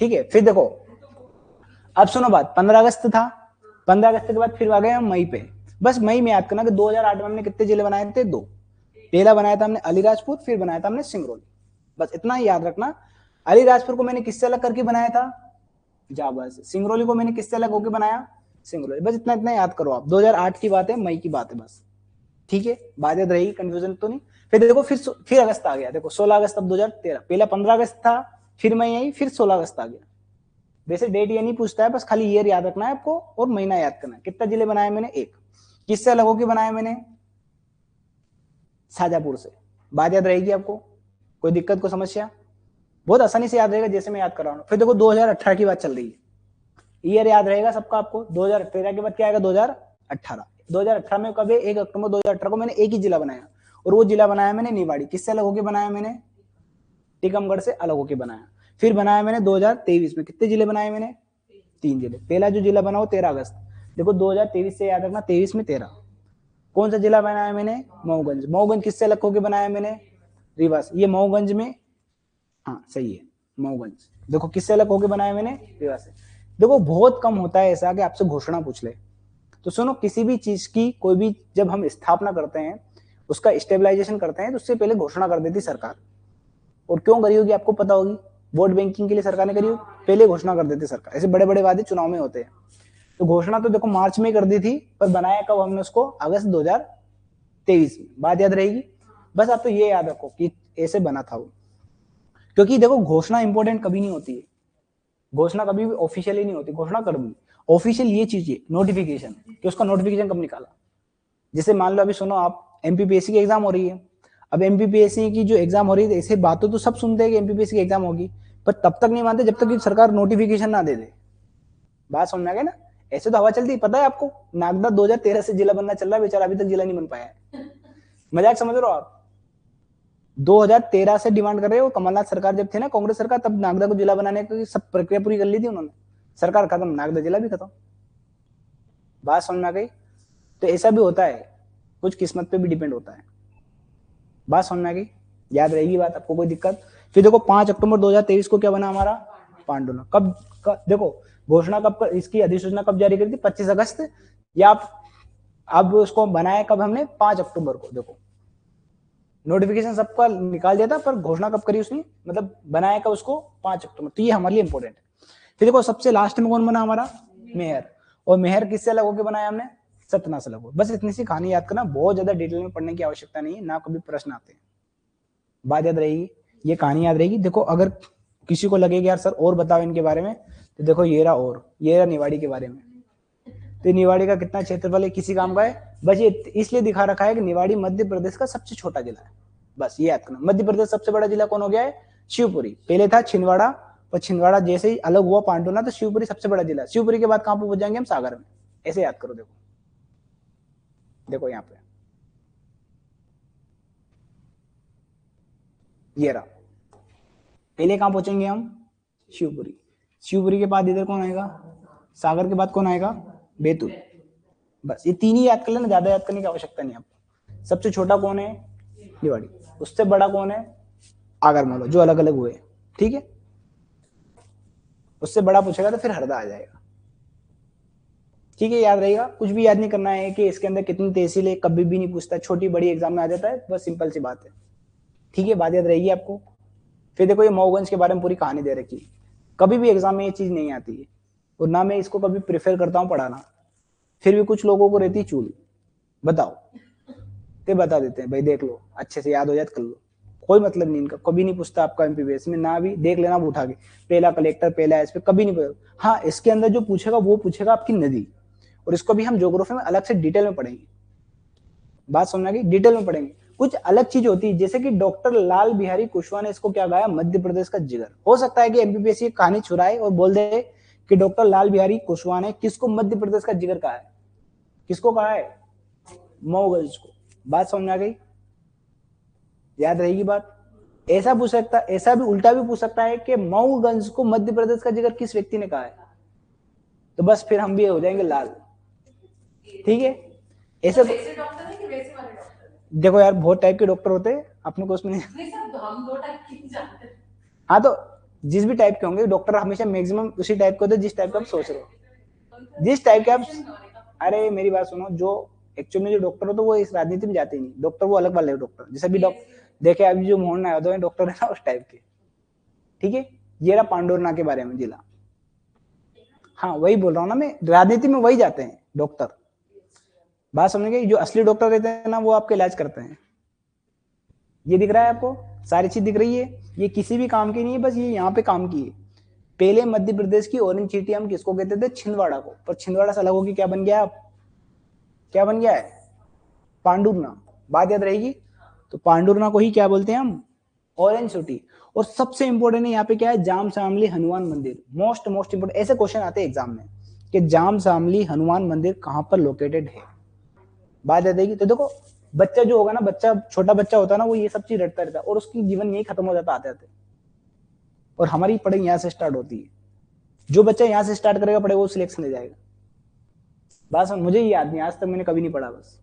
ठीक है। फिर देखो अब सुनो बात, 15 अगस्त था, 15 अगस्त के बाद फिर आ गए हम मई पे। बस मई में याद करना कि 2008 में हमने कितने जिले बनाए थे, 2। पहला बनाया था हमने अलीराजपुर, फिर बनाया था हमने सिंगरौली। बस इतना ही याद रखना। अलीराजपुर को मैंने किससे अलग करके बनाया था, जाबा से। सिंगरौली को मैंने किससे अलग होकर बनाया, सिंगरौली। बस इतना इतना याद करो आप, 2008 की बात है, मई की बात है बस, ठीक है। बात याद रहेगी, कंफ्यूजन तो नहीं। फिर देखो फिर अगस्त आ गया, देखो 16 अगस्त अब 2013। पहला 15 अगस्त था, फिर मई आई, फिर 16 अगस्त आ गया। वैसे डेट ये नहीं पूछता है, बस खाली ईयर याद रखना है आपको और महीना याद करना है। कितना जिले बनाए मैंने, 1। किससे अलग होकर बनाया मैंने, शाजापुर से। बात याद रहेगी आपको, कोई दिक्कत को समस्या, बहुत आसानी से याद रहेगा जैसे मैं याद कर रहा हूँ। फिर देखो 2018 की बात चल रही है, ईयर याद रहेगा सबका आपको। 2013 के बाद क्या आएगा, 2018। 2018 में कब है, 1 अक्टूबर 2018 को मैंने एक ही जिला बनाया, और वो जिला बनाया मैंने निवाड़ी। किससे अलग होकर बनाया मैंने, टीकमगढ़ से अलग होकर बनाया। फिर बनाया मैंने 2023 में, कितने जिले बनाए मैंने, 3 जिले। पहला जो जिला बना वो 13 अगस्त। देखो 2023 से याद रखना, 23 में 13। कौन सा जिला बनाया मैंने, मऊगंज। मऊगंज किससे अलग होकर बनाया मैंने, रीवा से। ये मऊगंज में, हाँ सही है, मऊगंज। देखो किससे अलग होकर बनाया मैंने, रीवा से। देखो बहुत कम होता है ऐसा कि आपसे घोषणा पूछ ले। तो सुनो, किसी भी चीज की कोई भी जब हम स्थापना करते हैं, उसका स्टेबलाइजेशन करते हैं, तो उससे पहले घोषणा कर देती सरकार। और क्यों करी होगी आपको पता होगी, वोट बैंकिंग के लिए सरकार ने करी होगी, पहले घोषणा कर देती सरकार। ऐसे बड़े बड़े वादे चुनाव में होते हैं। तो घोषणा तो देखो मार्च में कर दी थी, पर बनाया कब हमने उसको, अगस्त 2023 में। बात याद रहेगी। बस आप तो ये याद रखो कि ऐसे बना था वो। क्योंकि देखो घोषणा इंपॉर्टेंट कभी नहीं होती है, घोषणा कभी भी ऑफिशियली नहीं होती। घोषणा कर दी ऑफिशियल ये चीज है नोटिफिकेशन, कि उसका नोटिफिकेशन कब निकाला। जैसे मान लो अभी सुनो, आप एमपीपीएससी की एग्जाम हो रही है। अब एमपीपीएससी की जो एग्जाम हो रही है, ऐसे बातों तो सब सुनते हैं कि एमपीपीएससी की एग्जाम होगी, पर तब तक नहीं मानते जब तक कि सरकार नोटिफिकेशन ना दे दे। बात समझ में आ गई ना। ऐसे तो हवा चलती है, पता है आपको, नागदा 2013 से जिला बनना चल रहा है, बेचारा अभी तक जिला नहीं बन पाया है। मजाक समझ रहे हो आप। 2013 से डिमांड कर रहे हो, कमलनाथ सरकार जब थे ना, कांग्रेस सरकार, तब नागदा को जिला बनाने की सब प्रक्रिया पूरी कर ली थी उन्होंने। सरकार खत्म, नागदा जिला भी खत्म। बात समझ में आ गई। तो ऐसा भी होता है, कुछ किस्मत पे भी डिपेंड होता है। बात समझ में आ गई, याद रहेगी बात, आपको कोई दिक्कत। फिर देखो 5 अक्टूबर 2023 को क्या बना हमारा, पांडुना। कब देखो घोषणा कब, इसकी अधिसूचना कब जारी करी थी, 25 अगस्त। या अब उसको बनाया कब हमने, 5 अक्टूबर को। देखो नोटिफिकेशन सबका निकाल दिया था, पर घोषणा कब करी उसने, मतलब बनाया कब उसको, 5 अक्टूबर। तो ये हमारे लिए इंपॉर्टेंट है। फिर देखो सबसे लास्ट में कौन बना हमारा, मेहर। और मेहर किससे अलग होकर बनाया हमने, सतना से अलग। बस इतनी सी कहानी याद करना, बहुत ज्यादा डिटेल में पढ़ने की आवश्यकता नहीं है, ना कभी प्रश्न आते हैं। बात याद रहेगी, ये कहानी याद रहेगी। देखो अगर किसी को लगेगा यार सर और बताओ इनके बारे में, तो देखो ये रहा निवाड़ी के बारे में। तो निवाड़ी का कितना क्षेत्रफल है, किसी काम का है। बस ये इसलिए दिखा रखा है कि निवाड़ी मध्य प्रदेश का सबसे छोटा जिला है। बस ये याद करना। मध्य प्रदेश सबसे बड़ा जिला कौन हो गया है, शिवपुरी। पहले था छिंदवाड़ा, और छिंदवाड़ा जैसे ही अलग हुआ पांडुना, तो शिवपुरी सबसे बड़ा जिला। शिवपुरी के बाद कहां पर पहुंच जाएंगे हम, सागर में। ऐसे याद करो। देखो देखो यहाँ पे ये रहा, पहले कहां पहुंचेंगे हम, शिवपुरी। शिवपुरी के बाद इधर कौन आएगा, सागर के बाद कौन आएगा, बैतूल। बस ये 3 ही याद कर लेना, ज्यादा याद करने की आवश्यकता नहीं आपको। सबसे छोटा कौन है, निवाड़ी। उससे बड़ा कौन है, आगर मालवा, जो अलग अलग हुए, ठीक है। उससे बड़ा पूछेगा तो फिर हरदा आ जाएगा, ठीक है, याद रहेगा। कुछ भी याद नहीं करना है कि इसके अंदर कितनी तहसील है, कभी भी नहीं पूछता, छोटी बड़ी एग्जाम में आ जाता है, बस सिंपल सी बात है, ठीक है, बात याद रहेगी आपको। फिर देखो ये मऊगंज के बारे में पूरी कहानी दे रखी है, कभी भी एग्जाम में ये चीज नहीं आती है और ना मैं इसको कभी प्रेफर करता हूँ पढ़ाना, फिर भी कुछ लोगों को रहती है चूल, बताओ, ते बता देते हैं भाई देख लो, अच्छे से याद हो जाए कर लो, कोई मतलब नहीं इनका, कभी नहीं पूछता आपका एमपीबीएस में, ना भी देख लेना वो उठा के, पहला कलेक्टर पहला एसपी, कभी नहीं पूछा। हाँ, इसके अंदर जो पूछेगा वो पूछेगा आपकी नदी, और इसको भी हम ज्योग्राफी में अलग से डिटेल में पढ़ेंगे, बात समझ आ गई, डिटेल में पढ़ेंगे। कुछ अलग चीज होती है, जैसे कि डॉक्टर लाल बिहारी कुशवाहा ने इसको क्या गाया, मध्य प्रदेश का जिगर। हो सकता है कि एमपीपीएससी कहानी चुराए और बोल दे कि डॉक्टर लाल बिहारी कुशवाहा ने किसको मध्य प्रदेश का जिगर कहा है, किसको कहा है, मऊगंज को। बात समझ आ गई, याद रहेगी बात। ऐसा पूछ सकता, ऐसा भी उल्टा भी पूछ सकता है कि मऊगंज को मध्य प्रदेश का जिगर किस व्यक्ति ने कहा है, तो बस फिर हम भी हो जाएंगे लाल, ठीक है। ऐसे डॉक्टर है कि वैसे वाले डॉक्टर, देखो यार बहुत टाइप के डॉक्टर होते हैं, अपने को उसमें नहीं सर, हम दो टाइप के जानते हैं। हाँ, तो जिस भी टाइप के होंगे डॉक्टर हमेशा मैक्सिमम उसी टाइप के होते हैं जिस टाइप का आप सोच रहे हो, जिस टाइप के आप, अरे मेरी बात सुनो, जो एक्चुअल में जो डॉक्टर हो तो वो इस राजनीति में जाते ही नहीं, डॉक्टर वो अलग वाले डॉक्टर, जैसे भी डॉक्टर देखे अभी जो मोहन नायडू है डॉक्टर है ना उस टाइप के, ठीक है। ये रहा पांडुरना के बारे में जिला, हाँ वही बोल रहा हूँ ना मैं, राजनीति में वही जाते हैं डॉक्टर, बात समझ गए। जो असली डॉक्टर रहते हैं ना वो आपके इलाज करते हैं। ये दिख रहा है आपको, सारी चीज दिख रही है, ये किसी भी काम की नहीं है, बस ये यहाँ पे काम की है। पहले मध्य प्रदेश की ऑरेंज चीटी हम किसको कहते थे, छिंदवाड़ा को, पर छिंदवाड़ा से अलग होगी क्या बन गया आप, क्या बन गया है, पांडुरना, बात याद रहेगी। तो पांडुरना को ही क्या बोलते हैं हम, ऑरेंज सिटी। और सबसे इंपॉर्टेंट है यहाँ पे क्या है, जाम शामली हनुमान मंदिर, मोस्ट इंपोर्टेंट, ऐसे क्वेश्चन आते हैं एग्जाम में कि जाम शामली हनुमान मंदिर कहाँ पर लोकेटेड है, बात याद रहेगी। तो देखो बच्चा जो होगा ना, बच्चा छोटा बच्चा होता है ना, वो ये सब चीज रटता रहता है और उसकी जीवन यही खत्म हो जाता आते आते, और हमारी पढ़ाई यहाँ से स्टार्ट होती है। जो बच्चा यहाँ से स्टार्ट करेगा पढ़ाई वो सिलेक्शन ले जाएगा। बात समझ, मुझे याद नहीं, आज तक मैंने कभी नहीं पढ़ा, बस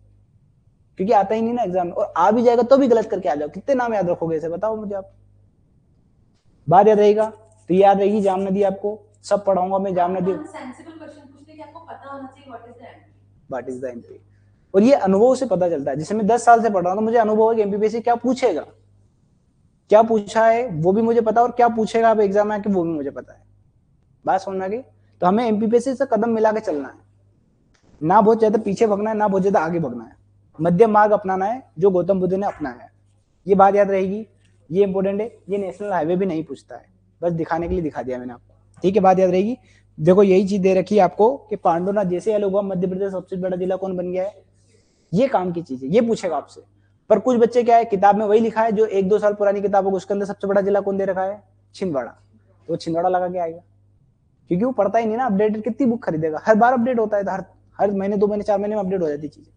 क्योंकि आता ही नहीं ना एग्जाम में, और आ भी जाएगा तो भी गलत करके आ जाओ, कितने नाम याद रखोगे इसे बताओ मुझे आप, बात याद रहेगा। तो याद रहेगी जाम नदी, आपको सब पढ़ाऊंगा मैं जाम नदी, व्हाट इज द एमपी, और ये अनुभव से पता चलता है। जैसे मैं 10 साल से पढ़ रहा हूँ तो मुझे अनुभव है कि एमपीपीएससी क्या पूछेगा, क्या पूछा है वो भी मुझे पता, और क्या पूछेगा आप एग्जाम में आके वो भी मुझे पता है, बात समझ आ गई। तो हमें एमपीपीएससी से कदम मिला के चलना है, ना बहुत ज्यादा पीछे भगना है ना बहुत ज्यादा आगे भगना है, मध्यम मार्ग अपनाना है जो गौतम बुद्ध ने अपनाया है, ये बात याद रहेगी। ये इंपॉर्टेंट है, ये नेशनल हाईवे भी नहीं पूछता है, बस दिखाने के लिए दिखा दिया मैंने आपको, ठीक है, बात याद रहेगी। देखो यही चीज दे रखी है आपको कि पांडुना जैसे अलग हुआ, मध्य प्रदेश सबसे बड़ा जिला कौन बन गया है, ये काम की चीज है, ये पूछेगा आपसे। पर कुछ बच्चे क्या है, किताब में वही लिखा है जो 1-2 साल पुरानी किताब होगी, उसके अंदर सबसे बड़ा जिला कौन दे रखा है, छिंदवाड़ा, तो छिंदवाड़ा लगा के आएगा, क्योंकि वो पढ़ता ही नहीं ना, अपडेटेड कितनी बुक खरीदेगा, हर बार अपडेट होता है, हर हर महीने 2 महीने 4 महीने में अपडेट हो जाती चीजें।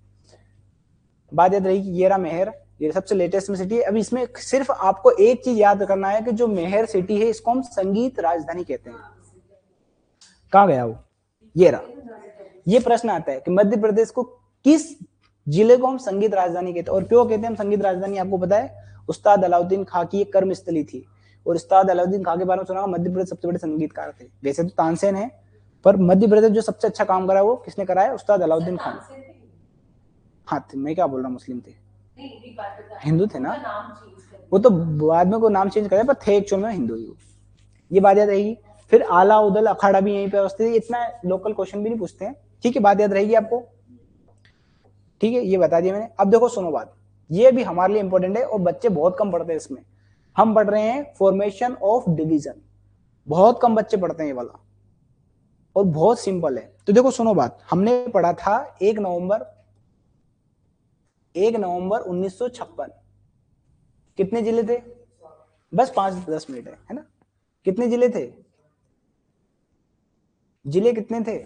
बात याद रही कि ये रहा मेहर, ये सबसे लेटेस्ट में सिटी है। अब इसमें सिर्फ आपको एक चीज याद करना है कि जो मेहर सिटी है इसको हम संगीत राजधानी कहते हैं। कहां गया वो, ये रहा, ये प्रश्न आता है कि मध्य प्रदेश को किस जिले को हम संगीत राजधानी कहते हैं, और क्यों कहते हैं हम संगीत राजधानी, आपको पता है उस्ताद अलाउद्दीन खां की एक कर्मस्थली थी, और उस्ताद अलाउद्दीन खां के बारे में सुना, मध्य प्रदेश सबसे बड़े संगीतकार थे, वैसे तो तानसेन है, पर मध्य प्रदेश जो सबसे अच्छा काम करा वो किसने करा है, उस्ताद अलाउद्दीन खान। हाँ, मैं क्या बोल रहा हूँ, मुस्लिम थे, हिंदू थे ना, वो तो बाद में को नाम चेंज करे, पर थे एक्चुअल में हिंदू ही, ये बात याद रहेगी। फिर आला उदल अखाड़ा भी यहीं पे अवस्थित है, इतना लोकल क्वेश्चन भी नहीं पूछते हैं, ठीक है, बात याद रहेगी आपको, ठीक है, ये बता दिया मैंने। अब देखो सुनो बात, ये भी हमारे लिए इंपॉर्टेंट है और बच्चे बहुत कम पढ़ते हैं इसमें, हम पढ़ रहे हैं फॉर्मेशन ऑफ डिवीजन, बहुत कम बच्चे पढ़ते हैं ये वाला, और बहुत सिंपल है। तो देखो सुनो बात, हमने पढ़ा था 1 नवंबर 1956, कितने जिले थे, बस 5-10 मिनट है ना, कितने जिले थे, जिले कितने थे,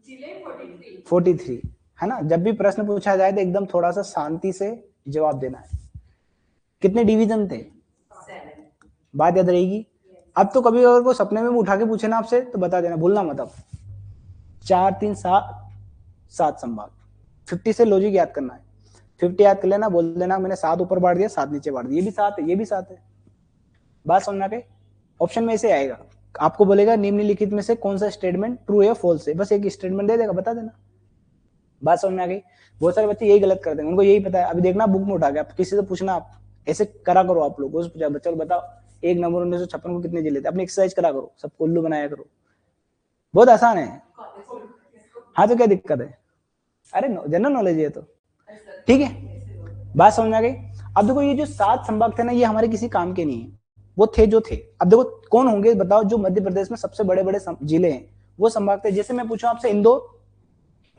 जिले 43 है ना। जब भी प्रश्न पूछा जाए तो एकदम थोड़ा सा शांति से जवाब देना है। कितने डिवीजन थे, 7, बात याद रहेगी। अब तो कभी अगर को सपने में उठा के पूछे ना आपसे तो बता देना, भूलना मत। अब 4, 3, 7 संभाग, 50 से लॉजिक याद करना है, 50 याद कर लेना, बोल देना मैंने 7 ऊपर बांट दिया 7 नीचे बांट दिया, ये भी 7 है, ये भी 7 है, बात समझ में आ गई। ऑप्शन में ऐसे आएगा, आपको बोलेगा निम्नलिखित में से कौन सा स्टेटमेंट ट्रू है फॉल्स है, बस एक स्टेटमेंट दे देगा, बता देना। बात समझ में आ गई। बहुत सारे बच्चे यही गलत करते हैं, उनको यही पता है। अभी देखना बुक में उठा के आप किसी से पूछना, आप ऐसे करा करो, आप लोग उस बच्चे को बताओ एक नंबर 1956 को कितने जिले थे, अपनी एक्सरसाइज करा करो, सबको उल्लू बनाया करो, बहुत आसान है। हाँ तो क्या दिक्कत है, अरे जनरल नॉलेज है तो ठीक है। बात समझ में आ गई। अब देखो ये जो 7 संभाग थे ना, ये हमारे किसी काम के नहीं है, वो थे जो थे। अब देखो कौन होंगे बताओ, जो मध्य प्रदेश में सबसे बड़े बड़े जिले हैं वो संभाग थे। जैसे मैं पूछूं आपसे इंदौर,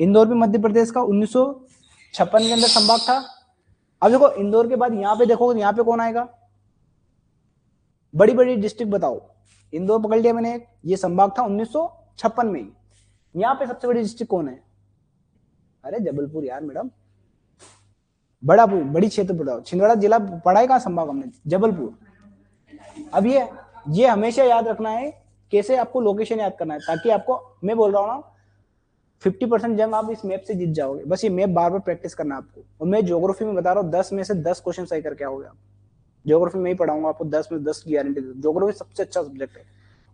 इंदौर भी मध्य प्रदेश का 1956 के अंदर संभाग था। अब देखो इंदौर के बाद यहाँ पे देखो, यहाँ पे कौन आएगा, बड़ी बड़ी डिस्ट्रिक्ट बताओ। इंदौर पकड़ लिया मैंने, ये संभाग था 1956 में ही। यहाँ पे सबसे बड़ी डिस्ट्रिक्ट कौन है, अरे जबलपुर यार मैडम, बड़ी क्षेत्र बताओ। छिंदवाड़ा जिला पढ़ा है कहाँ संभाग हमने, जबलपुर। अब ये हमेशा याद रखना है, कैसे आपको लोकेशन याद करना है, ताकि आपको, मैं बोल रहा हूँ ना 50% जंग आप इस मैप से जीत जाओगे। बस ये मैप बार बार प्रैक्टिस करना है आपको। और मैं ज्योग्राफी में बता रहा हूँ 10 में से 10 क्वेश्चन सही करके आओगे आप। ज्योग्राफी में ही पढ़ाऊंगा आपको, 10 में 10 की गारंटी। ज्योग्राफी सबसे अच्छा सब्जेक्ट है,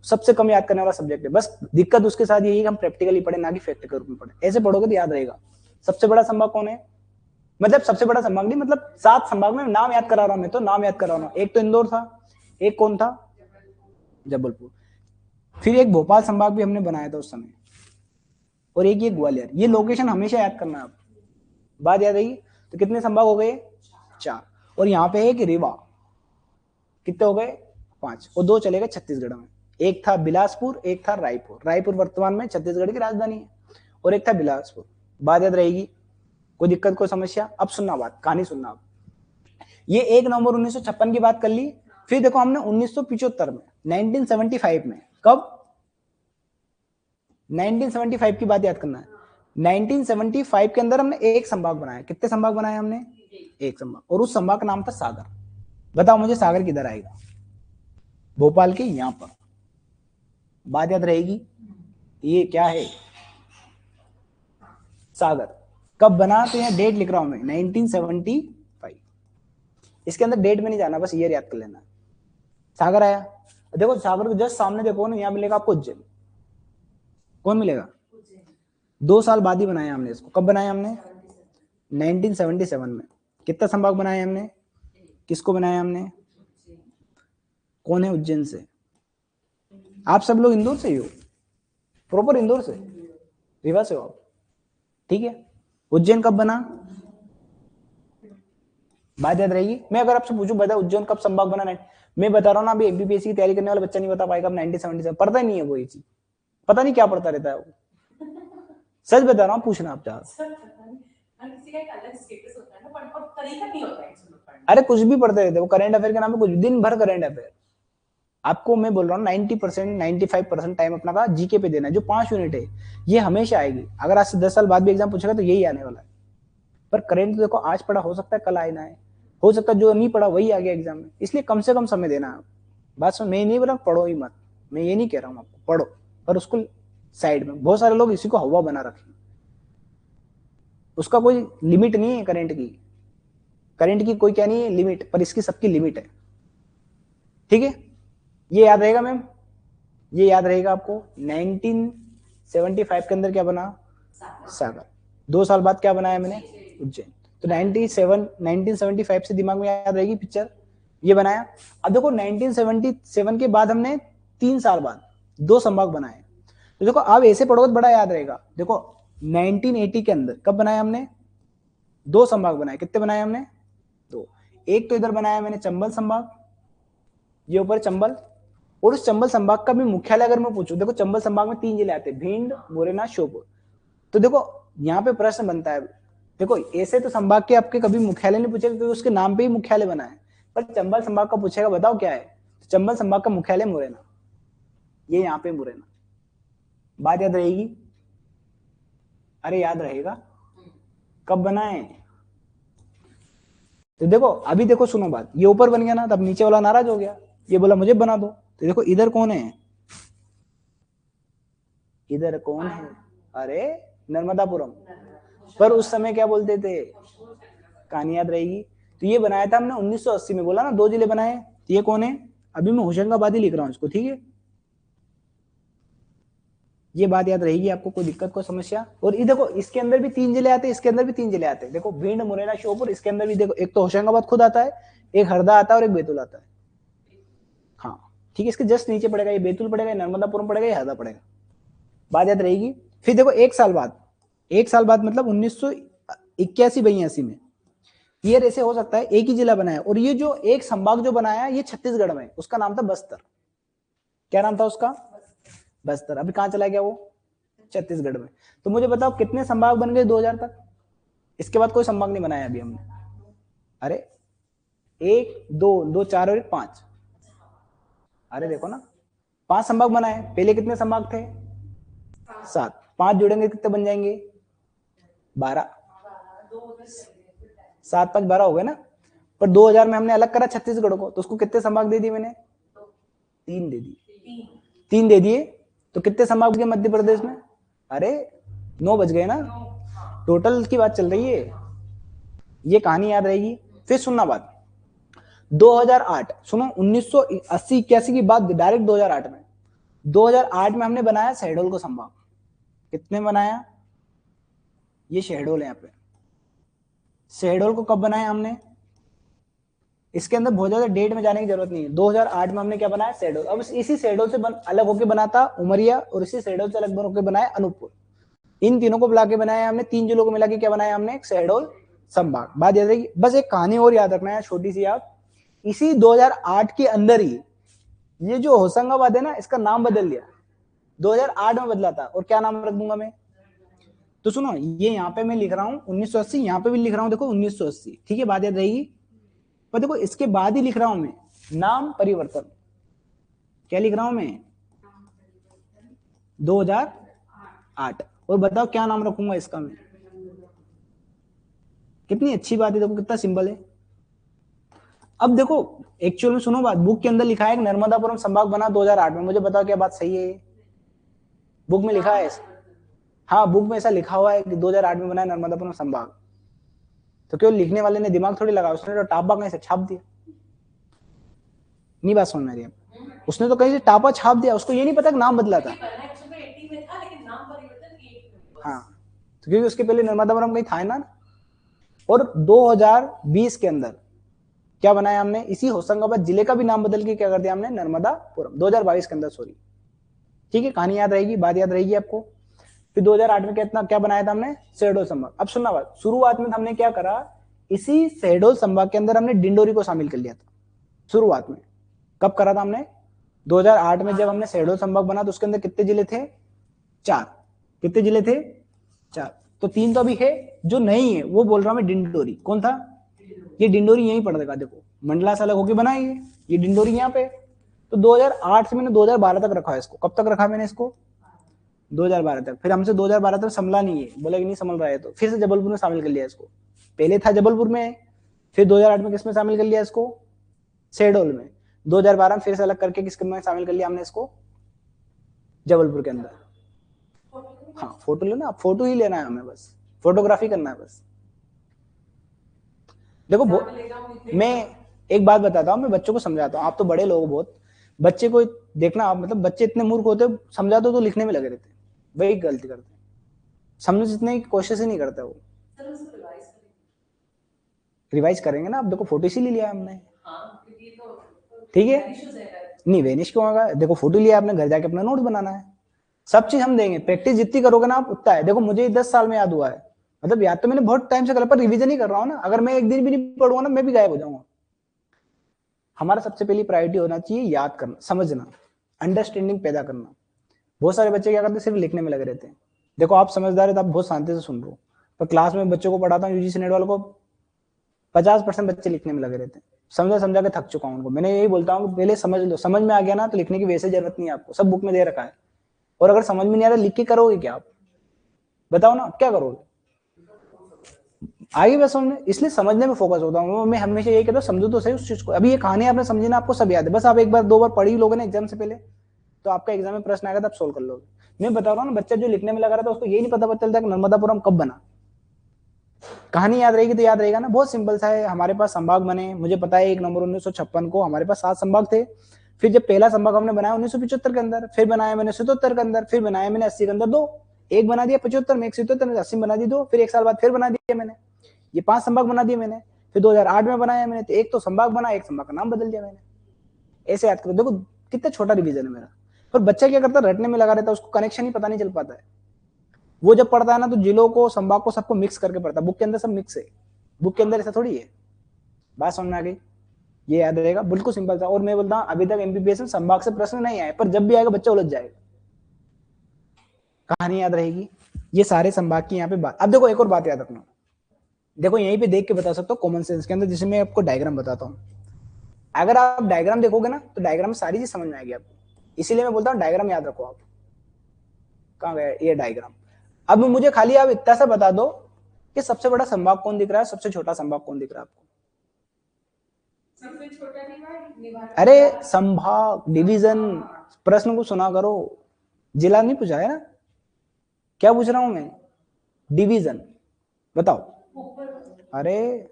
सबसे कम याद करने वाला सब्जेक्ट है। बस दिक्कत उसके साथ यही है कि हम प्रैक्टिकली पढ़े, ना कि फैक्ट के रूप में पढ़े। ऐसे पढ़ोगे तो याद रहेगा। सबसे बड़ा संभाग कौन है, मतलब सबसे बड़ा संभाग नहीं, मतलब 7 संभाग में नाम याद करा रहा हूं मैं, तो नाम याद करा रहा हूं। एक तो इंदौर था, एक कौन था, जबलपुर। फिर एक भोपाल संभाग भी हमने बनाया था उस समय, और एक ये ग्वालियर। ये लोकेशन हमेशा याद करना है आप। बात याद रही। तो कितने संभाग हो गए, 4। और यहाँ पे एक रीवा, कितने हो गए, 5। और 2 चले गए छत्तीसगढ़ में। एक था बिलासपुर, एक था रायपुर। रायपुर वर्तमान में छत्तीसगढ़ की राजधानी है, और एक था बिलासपुर। बात याद रहेगी, कोई दिक्कत कोई समस्या। अब सुनना बात, कहानी सुनना आप। ये 1 नवंबर 1956 की बात कर ली। फिर देखो हमने 1975 में, 1975 में, कब, 1975 की बात याद करना है। 1975 के अंदर हमने एक संभाग बनाया। कितने संभाग बनाए हमने, एक संभाग, और उस संभाग का नाम था सागर। बताओ मुझे सागर किधर आएगा, भोपाल के यहां पर। बात याद रहेगी, ये क्या है, सागर। कब बना, तो यहाँ डेट लिख रहा हूं मैं, 1975। इसके अंदर डेट में नहीं जाना, बस ईयर याद कर लेना। सागर आया। देखो सागर को जस्ट सामने देखो ना, यहाँ मिलेगा आपको उज्जैन। कौन मिलेगा, 2 साल बाद ही बनाया हमने इसको। कब बनाया हमने, 1977 में। कितना संभाग बनाया हमने, किसको बनाया हमने, कौन है उज्जैन से, आप सब लोग इंदौर से ही हो, प्रॉपर इंदौर से, रीवा से हो आप, ठीक है। उज्जैन कब बना, बात याद रहेगी। मैं अगर आपसे पूछूं बता उज्जैन कब संभाग बना, मैं बता रहा हूँ ना, अभी एमबीबीएस की तैयारी करने वाला बच्चा नहीं बता पाएगा। 1977 पढ़ता ही नहीं है वो, ये चीज पता नहीं क्या पढ़ता रहता है वो, सच बता रहा हूँ, पूछना आप चाह। अरे कुछ भी पढ़ते रहते, वो करंट अफेयर के नाम पे कुछ, दिन भर करंट अफेयर। आपको मैं बोल रहा हूँ 90% 95% टाइम अपना का जीके पे देना है। जो 5 यूनिट है ये हमेशा आएगी। अगर आज से 10 साल बाद भी एग्जाम पूछेगा तो यही आने वाला है। पर करंट तो देखो आज पढ़ा, हो सकता है कल आए ना है, हो सकता है जो नहीं पढ़ा वही आ गया एग्जाम में। इसलिए कम से कम समय देना है। बात सुन, मैं नहीं बोला पढ़ो ही मत, मैं ये नहीं कह रहा हूँ आपको पढ़ो, पर उसको साइड में। बहुत सारे लोग इसी को हवा बना रखे, उसका कोई लिमिट नहीं है करंट की। करंट की कोई क्या नहीं है लिमिट, पर इसकी सबकी लिमिट है, ठीक है। ये याद रहेगा मैम, ये याद रहेगा आपको। 1975 के अंदर क्या बना, सागर। 2 साल बाद क्या बनाया मैंने, उज्जैन। तो 1975 से दिमाग में याद रहेगी पिक्चर, ये बनाया। अब देखो 1977 के बाद हमने 3 साल बाद 2 संभाग बनाए। तो देखो आप ऐसे पढ़ोगे तो बड़ा याद रहेगा। देखो 1980 के अंदर कब बनाया हमने, 2 संभाग बनाए। कितने बनाए हमने, 2। एक तो इधर बनाया मैंने चंबल संभाग, ये ऊपर चंबल। और उस चंबल संभाग का भी मुख्यालय अगर मैं पूछूं, देखो चंबल संभाग में 3 जिले आते हैं, भिंड, मुरैना, श्योपुर। तो देखो यहाँ पे प्रश्न बनता है, देखो ऐसे तो संभाग के आपके कभी मुख्यालय नहीं पूछेगा क्योंकि उसके नाम पे ही मुख्यालय बना है, पर चंबल संभाग का पूछेगा बताओ क्या है, तो चंबल संभाग का मुख्यालय मुरैना, ये यहाँ पे मुरैना। बात याद रहेगी, अरे याद रहेगा, कब बनाए। तो देखो अभी देखो सुनो बात, ये ऊपर बन गया ना, तब नीचे वाला नाराज हो गया, ये बोला मुझे बना दो। तो देखो इधर कौन है, इधर कौन है, अरे नर्मदापुरम। पर उस समय क्या बोलते थे, कहानी याद रहेगी। तो ये बनाया था हमने 1980 में, बोला ना 2 जिले बनाए। तो ये कौन है, अभी मैं होशंगाबाद ही लिख रहा हूँ इसको, ठीक है। ये बात याद रहेगी आपको, कोई दिक्कत कोई समस्या। और ये देखो इसके अंदर भी 3 जिले आते हैं, इसके अंदर भी 3 जिले आते हैं। देखो भिंड, मुरैना, श्योपुर, इसके अंदर भी देखो एक तो होशंगाबाद खुद आता है, एक हरदा आता है और एक बैतूल आता है। हाँ ठीक है, इसके जस्ट नीचे पड़ेगा ये बैतूल पड़ेगा, नर्मदापुरम पड़ेगा, ये हरदा पड़ेगा। बात याद रहेगी। फिर देखो एक साल बाद मतलब 1981-82 में ईयर ऐसे हो सकता है एक ही जिला बनाया, और ये जो एक संभाग जो बनाया ये छत्तीसगढ़ में, उसका नाम था बस्तर। क्या नाम था उसका? बस्तर। अभी कहां चला गया वो? छत्तीसगढ़ में। तो मुझे बताओ कितने संभाग बन गए 2000 तक? इसके बाद कोई संभाग नहीं बनाया अभी हमने। अरे 1 2 2 4 और 1 5। अरे देखो ना 5 संभाग बनाए। पहले कितने संभाग थे? 7। 5 जुड़ेंगे कितने बन जाएंगे? 12। 7 5 12 हो गए ना। पर 2000 में हमने अलग करा छत्तीसगढ़ को, तो उसको कितने संभाग दे दिए मैंने? 3 दे दिए। 3 दे दिए तो कितने संभाग के मध्य प्रदेश में? अरे 9 बज गए ना। टोटल की बात चल रही है, ये कहानी याद रहेगी। फिर सुनना बात, 2008 सुनो, 1980-81 की बात डायरेक्ट 2008 में। 2008 में हमने बनाया शहडोल को संभाग। कितने बनाया? ये शहडोल है यहाँ पे। शहडोल को कब बनाया हमने? इसके अंदर बहुत ज्यादा डेट में जाने की जरूरत नहीं है। 2008 में हमने क्या बनाया? शहडोल। अब इसी शहडोल से अलग होकर बना था उमरिया, और इसी शहडोल से अलग होकर बनाया अनूपपुर। इन तीनों को बुला के बनाया हमने, 3 जिलों को मिला के क्या बनाया हमने? एक शहडोल संभाग। बात याद रहेगी। बस एक कहानी और याद रखना है छोटी सी, आप इसी 2008 के अंदर ही ये जो होशंगाबाद है ना, इसका नाम बदल दिया। 2008 में बदला था, और क्या नाम रख दूंगा मैं? तो सुनो, ये यहाँ पे मैं लिख रहा हूँ 1980, यहाँ पे भी लिख रहा हूँ देखो 1980, ठीक है, बात याद रहेगी। पर देखो इसके बाद ही लिख रहा हूं मैं नाम परिवर्तन। क्या लिख रहा हूं मैं? 2008। और बताओ क्या नाम रखूंगा इसका मैं? कितनी अच्छी बात है, देखो कितना सिंपल है। अब देखो एक्चुअल में सुनो बात, बुक के अंदर लिखा है कि नर्मदापुरम संभाग बना 2008 में। मुझे बताओ क्या बात सही है? बुक में लिखा है? हाँ बुक में ऐसा लिखा हुआ है कि 2008 में बना नर्मदापुरम संभाग। तो क्यों लिखने वाले ने दिमाग थोड़ी लगा, उसने तो टापा कहीं से छाप दिया। नहीं बात समझ में आ रही है? उसने तो कहीं से टापा छाप दिया, उसको ये नहीं पता कि नाम बदला था। हाँ तो क्योंकि उसके पहले नर्मदापुरम कहीं था ना। और 2020 के अंदर क्या बनाया हमने? इसी होशंगाबाद जिले का भी नाम बदल के क्या कर दिया हमने? नर्मदापुरम। 2022 के अंदर, सॉरी। ठीक है, कहानी याद रहेगी, बात याद रहेगी आपको। फिर 2008 में क्या बनाया था हमने? शहडोल संभाग। अब सुनना बात, शुरुआत में हमने क्या करा, इसी शहडोल संभाग के अंदर हमने डिंडोरी को शामिल कर लिया था शुरुआत में। कब करा था हमने? 2008 में जब हमने शहडोल संभाग बना तो उसके अंदर कितने जिले थे? 4। कितने जिले थे? 4। तो 3 तो अभी है, जो नहीं है वो बोल रहा हूं मैं डिंडोरी। कौन था ये? डिंडोरी यहीं पड़ देगा, देखो मंडला से अलग होके बना है ये डिंडोरी यहाँ पे। तो 2008 से मैंने 2012 तक रखा है इसको। कब तक रखा मैंने इसको? 2012 तक। फिर हमसे 2012 तक संभला नहीं है, बोला कि नहीं संभल रहा है, तो फिर से जबलपुर में शामिल कर लिया इसको। पहले था जबलपुर में, फिर 2008 में किस में शामिल कर लिया इसको? शहडोल में। 2012 में फिर से अलग करके किस में शामिल कर लिया हमने इसको? जबलपुर के अंदर। हाँ फोटो लेना, फोटो ही लेना है हमें, बस फोटोग्राफी करना है बस। देखो मैं एक बात बताता हूँ, मैं बच्चों को समझाता हूँ। आप तो बड़े लोग बहुत, बच्चे को देखना आप, मतलब बच्चे इतने मूर्ख होते, समझा दो तो लिखने में लगे रहते, वही गलती करते, समझ जितने की कोशिश ही नहीं करते वो। रिवाइज करेंगे ना, अब देखो फोटो इसीलिए लिया हमने, ठीक है। नहीं वेनिश क्यों होगा? देखो फोटो लिया आपने, घर जाके अपना नोट बनाना है। सब चीज हम देंगे, प्रैक्टिस जितनी करोगे ना आप उतना है। देखो मुझे 10 साल में याद हुआ है, मतलब याद तो मैंने बहुत टाइम से कर, पर रिवीजन ही कर रहा हूँ ना। अगर मैं एक दिन भी नहीं पढ़ूंगा ना, मैं भी गायब हो जाऊंगा। हमारा सबसे पहली प्रायोरिटी होना चाहिए याद करना, समझना, अंडरस्टैंडिंग पैदा करना। बहुत सारे बच्चे क्या करते हैं, सिर्फ लिखने में लगे रहते हैं। देखो आप समझदार है तो आप बहुत शांति से सुन रहे हो, पर क्लास में बच्चों को पढ़ाता हूँ यूजीसी नेट वालों को, 50% बच्चे लिखने में लगे रहते हैं। समझा समझा के थक चुका हूं उनको। मैंने यही बोलता हूँ पहले समझ लो, समझ में आ गया ना तो लिखने की वैसे जरूरत नहीं है आपको, सब बुक में दे रखा है। और अगर समझ में नहीं आ रहा लिख के करोगे क्या आप? बताओ ना, क्या करोगे? आगे बस समझने, इसलिए समझने में फोकस होता हूँ मैं। हमेशा यही कहता हूँ समझो तो सही उस चीज को। अभी ये कहानी आपने समझी ना, आपको सब याद है, बस आप एक बार 2 बार पढ़ी लोगे ना एग्जाम से पहले, तो आपका एग्जाम में प्रश्न आएगा तो आप सोल्व कर लोगे। मैं बता रहा हूँ ना, बच्चा जो लिखने में लगा रहा था उसको यही नहीं पता चलता कि नर्मदापुरम कब बना। कहानी याद रहेगी तो याद रहेगा ना, बहुत सिंपल सा है। हमारे पास संभाग बने, मुझे पता है 1 नवंबर 1956 को हमारे पास 7 संभाग थे। फिर जब पहला संभाग हमने बनाया 1975 के अंदर, फिर बनाया मैंने 77 के अंदर, फिर बनाया मैंने 80 के अंदर दो, एक बना दिया 75 में, एक 77 में, 80 में बना दी दो, फिर एक साल बाद फिर बना दिया मैंने, ये 5 संभाग बना दिए मैंने। फिर 2008 में बनाया मैंने, तो एक तो संभाग बना, एक संभाग का नाम बदल दिया मैंने। ऐसे याद करो, देखो कितना छोटा रिवीजन है मेरा। पर बच्चा क्या करता है, रटने में लगा रहता है, उसको कनेक्शन ही पता नहीं चल पाता है। वो जब पढ़ता है ना तो जिलों को, संभाग को, सबको मिक्स करके पढ़ता है। बुक के अंदर सब मिक्स है, बुक के अंदर ऐसा थोड़ी है। बात समझ में आ गई? ये याद रहेगा, बिल्कुल सिंपल था। और मैं बोलता हूँ अभी तक एमबीबीएस में संभाग से प्रश्न नहीं आए, पर जब भी आएगा बच्चा उलझ जाएगा, कहानी याद रहेगी। ये सारे संभाग की यहाँ पे बात। अब देखो एक और बात याद रखना, देखो यहीं पे देख के बता सकते हो कॉमन सेंस के अंदर, जिसे मैं आपको डायग्राम बताता हूँ। अगर आप डायग्राम देखोगे ना तो डायग्राम में सारी चीज समझ में आएगी आपको, इसीलिए मैं बोलता हूँ डायग्राम याद रखो आप। कहाँ गया ये डायग्राम? अब मुझे खाली आप इतना सा बता दो कि सबसे बड़ा संभाग कौन दिख रहा है, सबसे छोटा संभाग कौन दिख रहा है आपको? सबसे छोटा अरे संभाग, डिवीजन। प्रश्न को सुना करो, जिला नहीं पूछा है ना, क्या पूछ रहा हूं मैं? डिवीजन बताओ। अरे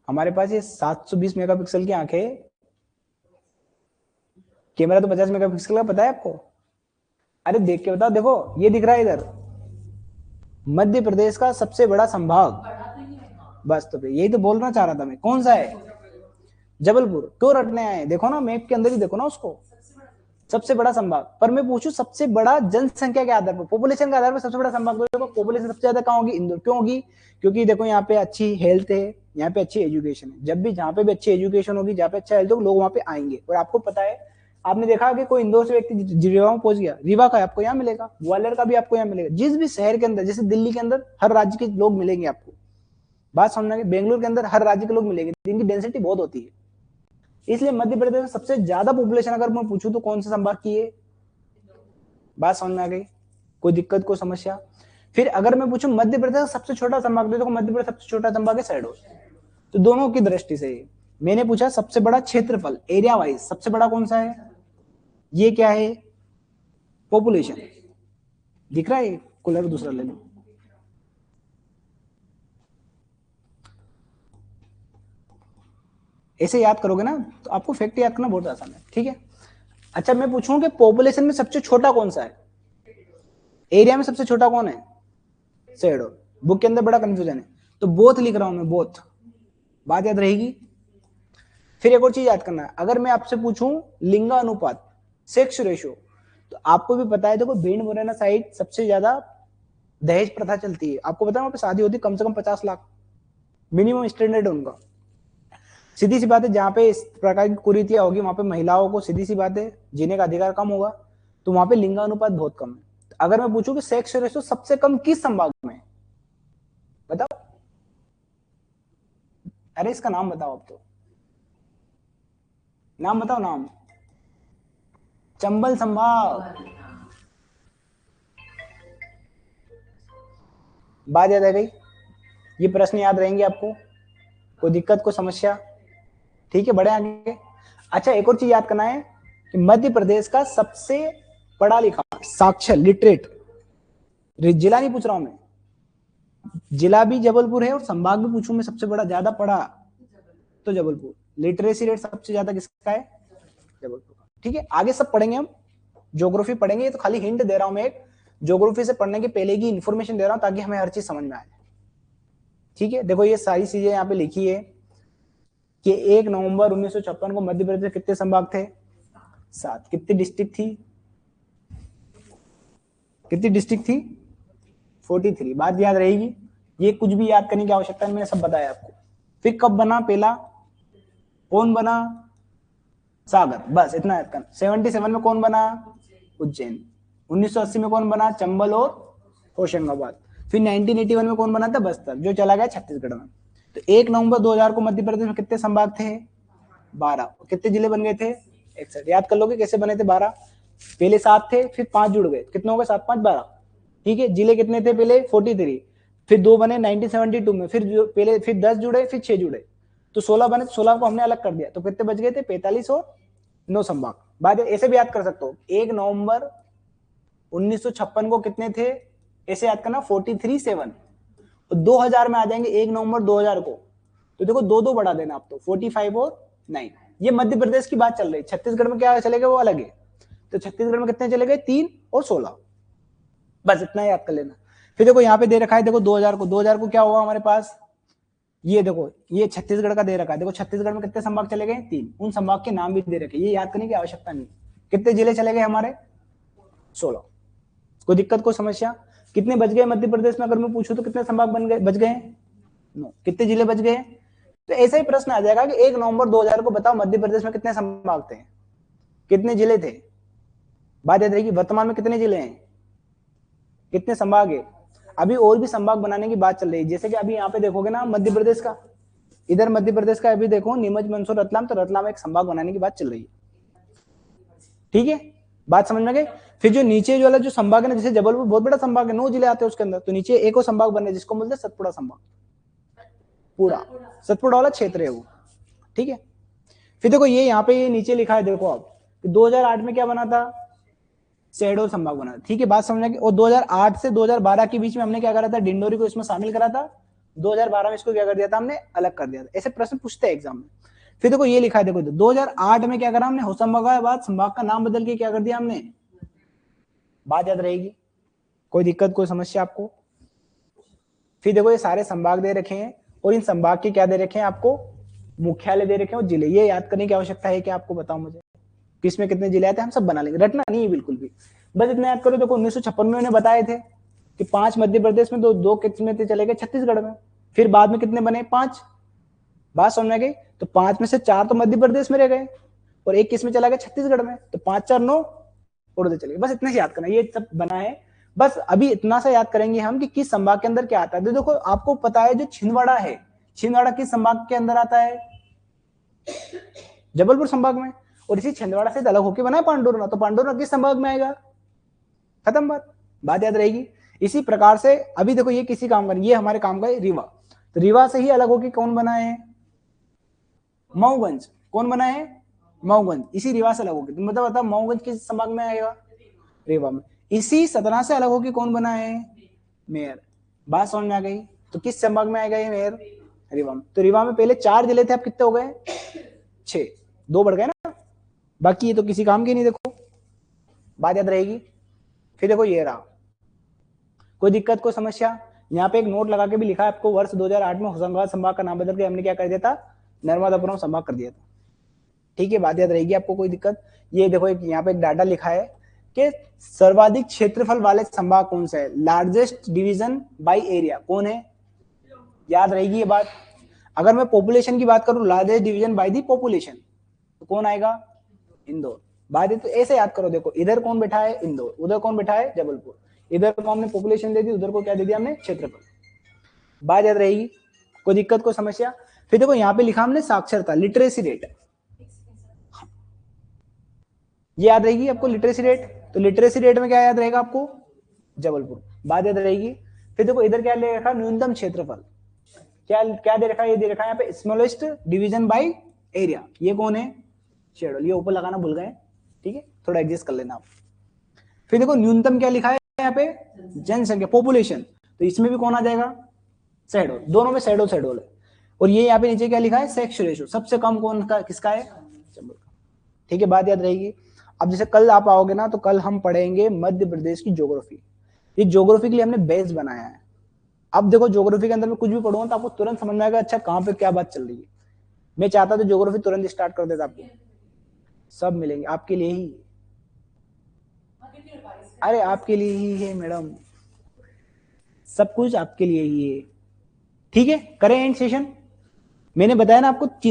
हमारे पास ये 720 मेगापिक्सल की आंखें, कैमरा तो 50 मेगापिक्सल का, पता है आपको? अरे देख के बताओ, देखो ये दिख रहा है इधर, मध्य प्रदेश का सबसे बड़ा संभाग। बस तो यही तो बोलना चाह रहा था मैं, कौन सा है? जबलपुर। क्यों रटने आए? देखो ना मैप के अंदर ही देखो ना उसको, सबसे बड़ा संभाग। पर मैं पूछूं सबसे बड़ा जनसंख्या के आधार पर, पॉपुलेशन के आधार पर सबसे बड़ा संभाग, देखो पॉपुलेशन सबसे ज्यादा कहाँ होगी? इंदौर। क्यों होगी? क्योंकि देखो यहाँ पे अच्छी हेल्थ है, यहाँ पे अच्छी एजुकेशन है। जब भी जहाँ पे भी अच्छी एजुकेशन होगी, जहाँ पे अच्छा हेल्थ होगा, लोग वहाँ पे आएंगे। और आपको पता है, आपने देखा कि कोई इंदौर से व्यक्ति रीवा में पहुंच गया, रीवा का आपको यहाँ मिलेगा, ग्वालियर का भी आपको यहाँ मिलेगा। जिस भी शहर के अंदर, जैसे दिल्ली के अंदर हर राज्य के लोग मिलेंगे आपको, बात समझना। बेंगलुरु के अंदर हर राज्य के लोग मिलेंगे, जिनकी डेंसिटी बहुत होती है। इसलिए मध्य प्रदेश में सबसे ज्यादा पॉपुलेशन अगर मैं पूछूं तो कौन से संभाग की है? बात समझ में आ गई? कोई दिक्कत, कोई समस्या? फिर अगर मैं पूछूं मध्य प्रदेश का सबसे छोटा संभाग, देखो मध्य प्रदेश सबसे छोटा संभाग है शहडोल। तो दोनों की दृष्टि से मैंने पूछा सबसे बड़ा क्षेत्रफल, एरिया वाइज सबसे बड़ा कौन सा है? ये क्या है? पॉपुलेशन। दिख रहा है? कूलर दूसरा ले लो। ऐसे याद करोगे ना तो आपको फैक्ट याद करना बहुत आसान है, ठीक है? अच्छा मैं पूछूं कि पॉपुलेशन में सबसे छोटा कौन सा है? एरिया में सबसे छोटा कौन है? शहडोल। बुक के अंदर बड़ा कंफ्यूजन है, तो बोथ लिख रहा हूं मैं, बोथ। बात याद रहेगी? फिर एक और चीज याद करना है, अगर मैं आपसे पूछूं लिंगा अनुपात, सेक्स रेशियो, तो आपको भी पता है, देखो भिंड मुरैना साइड सबसे ज्यादा दहेज प्रथा चलती है। आपको पता है वहां पे शादी होती है कम से कम 50 लाख मिनिमम स्टैंडर्ड उनका। सीधी सी बात है, जहां पे इस प्रकार की कुरीतियां होगी वहां पे महिलाओं को सीधी सी बात है जीने का अधिकार कम होगा, तो वहां पे लिंगानुपात बहुत कम है। अगर मैं पूछूं कि सेक्स रेशियो सबसे कम किस संभाग में, बताओ। अरे इसका नाम बताओ, अब तो नाम बताओ, नाम। चंबल संभाग। बात याद आ गई? ये प्रश्न याद रहेंगे आपको? कोई दिक्कत, कोई समस्या? ठीक है, बढ़े आगे। अच्छा एक और चीज याद करना है कि मध्य प्रदेश का सबसे पढ़ा लिखा, साक्षर, लिटरेट, जिला नहीं पूछ रहा हूं मैं, जिला भी जबलपुर है और संभाग भी पूछूं मैं सबसे बड़ा ज्यादा पढ़ा तो जबलपुर। लिटरेसी रेट सबसे ज्यादा किसका है? जबलपुर का। ठीक है, आगे सब पढ़ेंगे हम, ज्योग्राफी पढ़ेंगे। ये तो खाली हिंट दे रहा हूं मैं, एक ज्योग्राफी से पढ़ने के पहले की इंफॉर्मेशन दे रहा हूं ताकि हमें हर चीज समझ में आए। ठीक है, देखो ये सारी चीजें यहाँ पे लिखी है कि 1 नवंबर 1956 को मध्य प्रदेश में कितने संभाग थे? 7। कितनी डिस्ट्रिक्ट थी? कितनी डिस्ट्रिक्ट थी? 43। बात याद रहेगी? ये कुछ भी याद करने की आवश्यकता नहीं, मैंने सब बताया आपको। फिर कब बना पहला? कौन बना? सागर। बस इतना याद करना। 77 में कौन बना? उज्जैन। 1980 में कौन बना? चंबल और होशंगाबाद। फिर 1981 में कौन बना था? बस्तर, जो चला गया छत्तीसगढ़ में। तो 1 नवंबर 2000 को मध्य प्रदेश में कितने संभाग थे? 12। कितने जिले बन गए थे? 61। याद कर लोगे कैसे बने थे 12? पहले 7 थे, फिर 5 जुड़ गए, कितने हो गए? 7 5 12। ठीक है, जिले कितने थे पहले? 43, फिर 2 बने 1972 में, फिर पहले फिर 10 जुड़े, फिर 6 जुड़े, तो 16 बने। 16 को हमने अलग कर दिया, तो कितने बच गए थे? 45 और 9 संभाग। बात ऐसे भी याद कर सकते हो, 1 नवंबर 1956 को कितने थे? ऐसे याद करना, 43 7। तो 2000 में आ जाएंगे 1 नवंबर 2000 को, तो देखो 2 2 बढ़ा देना आप, तो 45 और 9। ये मध्य प्रदेश की बात चल रही है, छत्तीसगढ़ में क्या चले गए वो अलग है। तो छत्तीसगढ़ में कितने चले गए, 3 और 16, बस इतना याद कर लेना। फिर देखो यहाँ पे दे रखा है, देखो 2000 को क्या हुआ हमारे पास, ये देखो ये छत्तीसगढ़ का दे रखा है, देखो छत्तीसगढ़ में कितने संभाग चले गए, 3, उन संभाग के नाम भी दे रखे, ये याद करने की आवश्यकता नहीं। कितने जिले चले गए हमारे, 16। कोई दिक्कत कोई समस्या, कितने बच गए मध्य प्रदेश में अगर मैं पूछूं तो कितने संभाग बन गए, बच गए, 9, कितने जिले बच गए। तो ऐसा ही प्रश्न आ जाएगा कि 1 नवंबर 2000 को बताओ मध्य प्रदेश में कितने संभाग थे, कितने जिले थे, बात याद रहेगी। वर्तमान में कितने जिले हैं, कितने संभाग है। अभी और भी संभाग बनाने की बात चल रही है, जैसे कि अभी यहाँ पे देखोगे ना मध्य प्रदेश का, इधर मध्य प्रदेश का अभी देखो नीमच, मंदसौर, रतलाम, तो रतलाम एक संभाग बनाने की बात चल रही है। ठीक है, बात समझ में गई। फिर जो नीचे जो वाला जो संभाग है ना, जैसे जबलपुर बहुत बड़ा संभाग है, 9 जिले आते हैं उसके अंदर, तो नीचे एक और संभाग बन रहा है जिसको बोलते हैं सतपुड़ा संभाग, पूरा सतपुड़ा वाला क्षेत्र है वो। ठीक है, फिर देखो ये यहाँ पे ये नीचे लिखा है, देखो आप 2008 में क्या बना था, शहडोल संभाग बना। ठीक है, बात समझना कि और 2008 से 2012 के बीच में हमने क्या करा था, डिंडोरी को इसमें शामिल करा था, 2012 में इसको क्या कर दिया था, हमने अलग कर दिया था। ऐसे प्रश्न पूछते हैं एग्जाम में। फिर देखो ये लिखा है, देखो 2008 में क्या करा हमने, होशंगाबाद संभाग का नाम बदल के क्या कर दिया हमने, बात याद रहेगी। कोई दिक्कत कोई समस्या आपको। फिर देखो ये सारे संभाग दे रखे हैं और इन संभाग के क्या दे रखे हैं आपको, मुख्यालय दे रखे हैं और जिले। ये याद करने की आवश्यकता है कि आपको बताओ मुझे किसमें कितने जिले आते हैं, हम सब बना लेंगे, रटना नहीं है बिल्कुल भी, बस इतना याद करो। देखो 1956 में उन्हें बताए थे कि 5 मध्य प्रदेश में, दो किसमें थे चले गए छत्तीसगढ़ में, फिर बाद में कितने बने, 5। बात समझ में गई। तो 5 में से 4 तो मध्य प्रदेश में रह गए और एक किस में चला गया, छत्तीसगढ़ में, तो 5 4 9 और उधर चले गए। बस इतने से याद करना, ये सब बना है। बस अभी इतना सा याद करेंगे हम कि किस संभाग के अंदर क्या आता है। तो देखो आपको पता है जो छिंदवाड़ा है, छिंदवाड़ा किस संभाग के अंदर आता है, जबलपुर संभाग में। और इसी छिंदवाड़ा से अलग होकर बना है पांडुरना, तो पांडुरना किस संभाग में आएगा, खत्म बात, बात याद रहेगी। इसी प्रकार से अभी देखो ये किसी काम का, ये हमारे काम का है रीवा, तो रीवा से ही अलग होकर कौन बना है, मऊगंज। कौन बना है, मऊगंज, इसी रीवा से अलग होकर। तुम बताओ मऊगंज किस संभाग में आएगा, रीवा में। इसी सतना से अलग होकर कौन बना है, मेयर। बात समझ में आ गई। तो किस संभाग में आएगा ये मेयर, रीवा में। तो रीवा में पहले 4 जिले थे, अब कितने हो गए, 6, 2 बढ़ गए ना, बाकी ये तो किसी काम के नहीं। देखो बात याद रहेगी। फिर देखो ये रहा, कोई दिक्कत कोई समस्या। यहाँ पे एक नोट लगा के भी लिखा है आपको, वर्ष 2008 में होशंगाबाद संभाग का नाम बदल के हमने क्या कर दिया था, नर्मदापुरम संभाग कर दिया था। ठीक है, बात याद रहेगी आपको, कोई दिक्कत। ये देखो एक यहाँ पे एक डाटा लिखा है कि सर्वाधिक क्षेत्रफल वाले संभाग कौन सा है, लार्जेस्ट डिवीजन बाय एरिया कौन है, याद रहेगी ये बात। अगर मैं पॉपुलेशन की बात करूं, largest division by the population, तो कौन आएगा, इंदौर। बात है तो ऐसे याद करो, देखो इधर कौन बैठा है, इंदौर, उधर कौन बैठा है, जबलपुर, इधर को हमने पॉपुलेशन दे दी, उधर को क्या दे दिया हमने, क्षेत्रफल। बात याद रहेगी, कोई दिक्कत कोई समस्या। फिर देखो यहाँ पे लिखा हमने साक्षरता, लिटरेसी रेट, ये याद रहेगी आपको, लिटरेसी रेट। तो लिटरेसी रेट में क्या याद रहेगा आपको, जबलपुर, बात याद रहेगी। फिर देखो इधर क्या ले रखा, न्यूनतम क्षेत्रफल, क्या क्या दे रखा है, ये दे रखा है यहाँ पे स्मॉलेस्ट डिवीजन बाय एरिया, ये कौन है, शेड्यूल, ये ऊपर लगाना भूल गए, ठीक है, थोड़ा एडजस्ट कर लेना आप। फिर देखो न्यूनतम क्या लिखा है यहाँ पे, जनसंख्या, पॉपुलेशन, तो इसमें भी कौन आ जाएगा, शेड्यूल, दोनों में शेड्यूल शेड्यूल है। और ये यहाँ पे नीचे क्या लिखा है, सेक्स रेशियो, सबसे कम कौन का किसका है, ठीक है, बात याद रहेगी। अब जैसे कल आप आओगे ना, तो कल हम पढ़ेंगे मध्य प्रदेश की ज्योग्राफी। ये ज्योग्राफी के लिए हमने बेस बनाया है। अब देखो ज्योग्राफी के अंदर में कुछ भी पढ़ूंगा तो आपको तुरंत समझ में आएगा, अच्छा कहाँ पे क्या बात चल रही है। मैं चाहता तो ज्योग्राफी तुरंत स्टार्ट कर देता, आपको सब मिलेंगे आपके लिए ही, अरे आपके लिए ही है मैडम, सब कुछ आपके लिए ही है। ठीक है, करें एंड सेशन। मैंने बताया ना आपको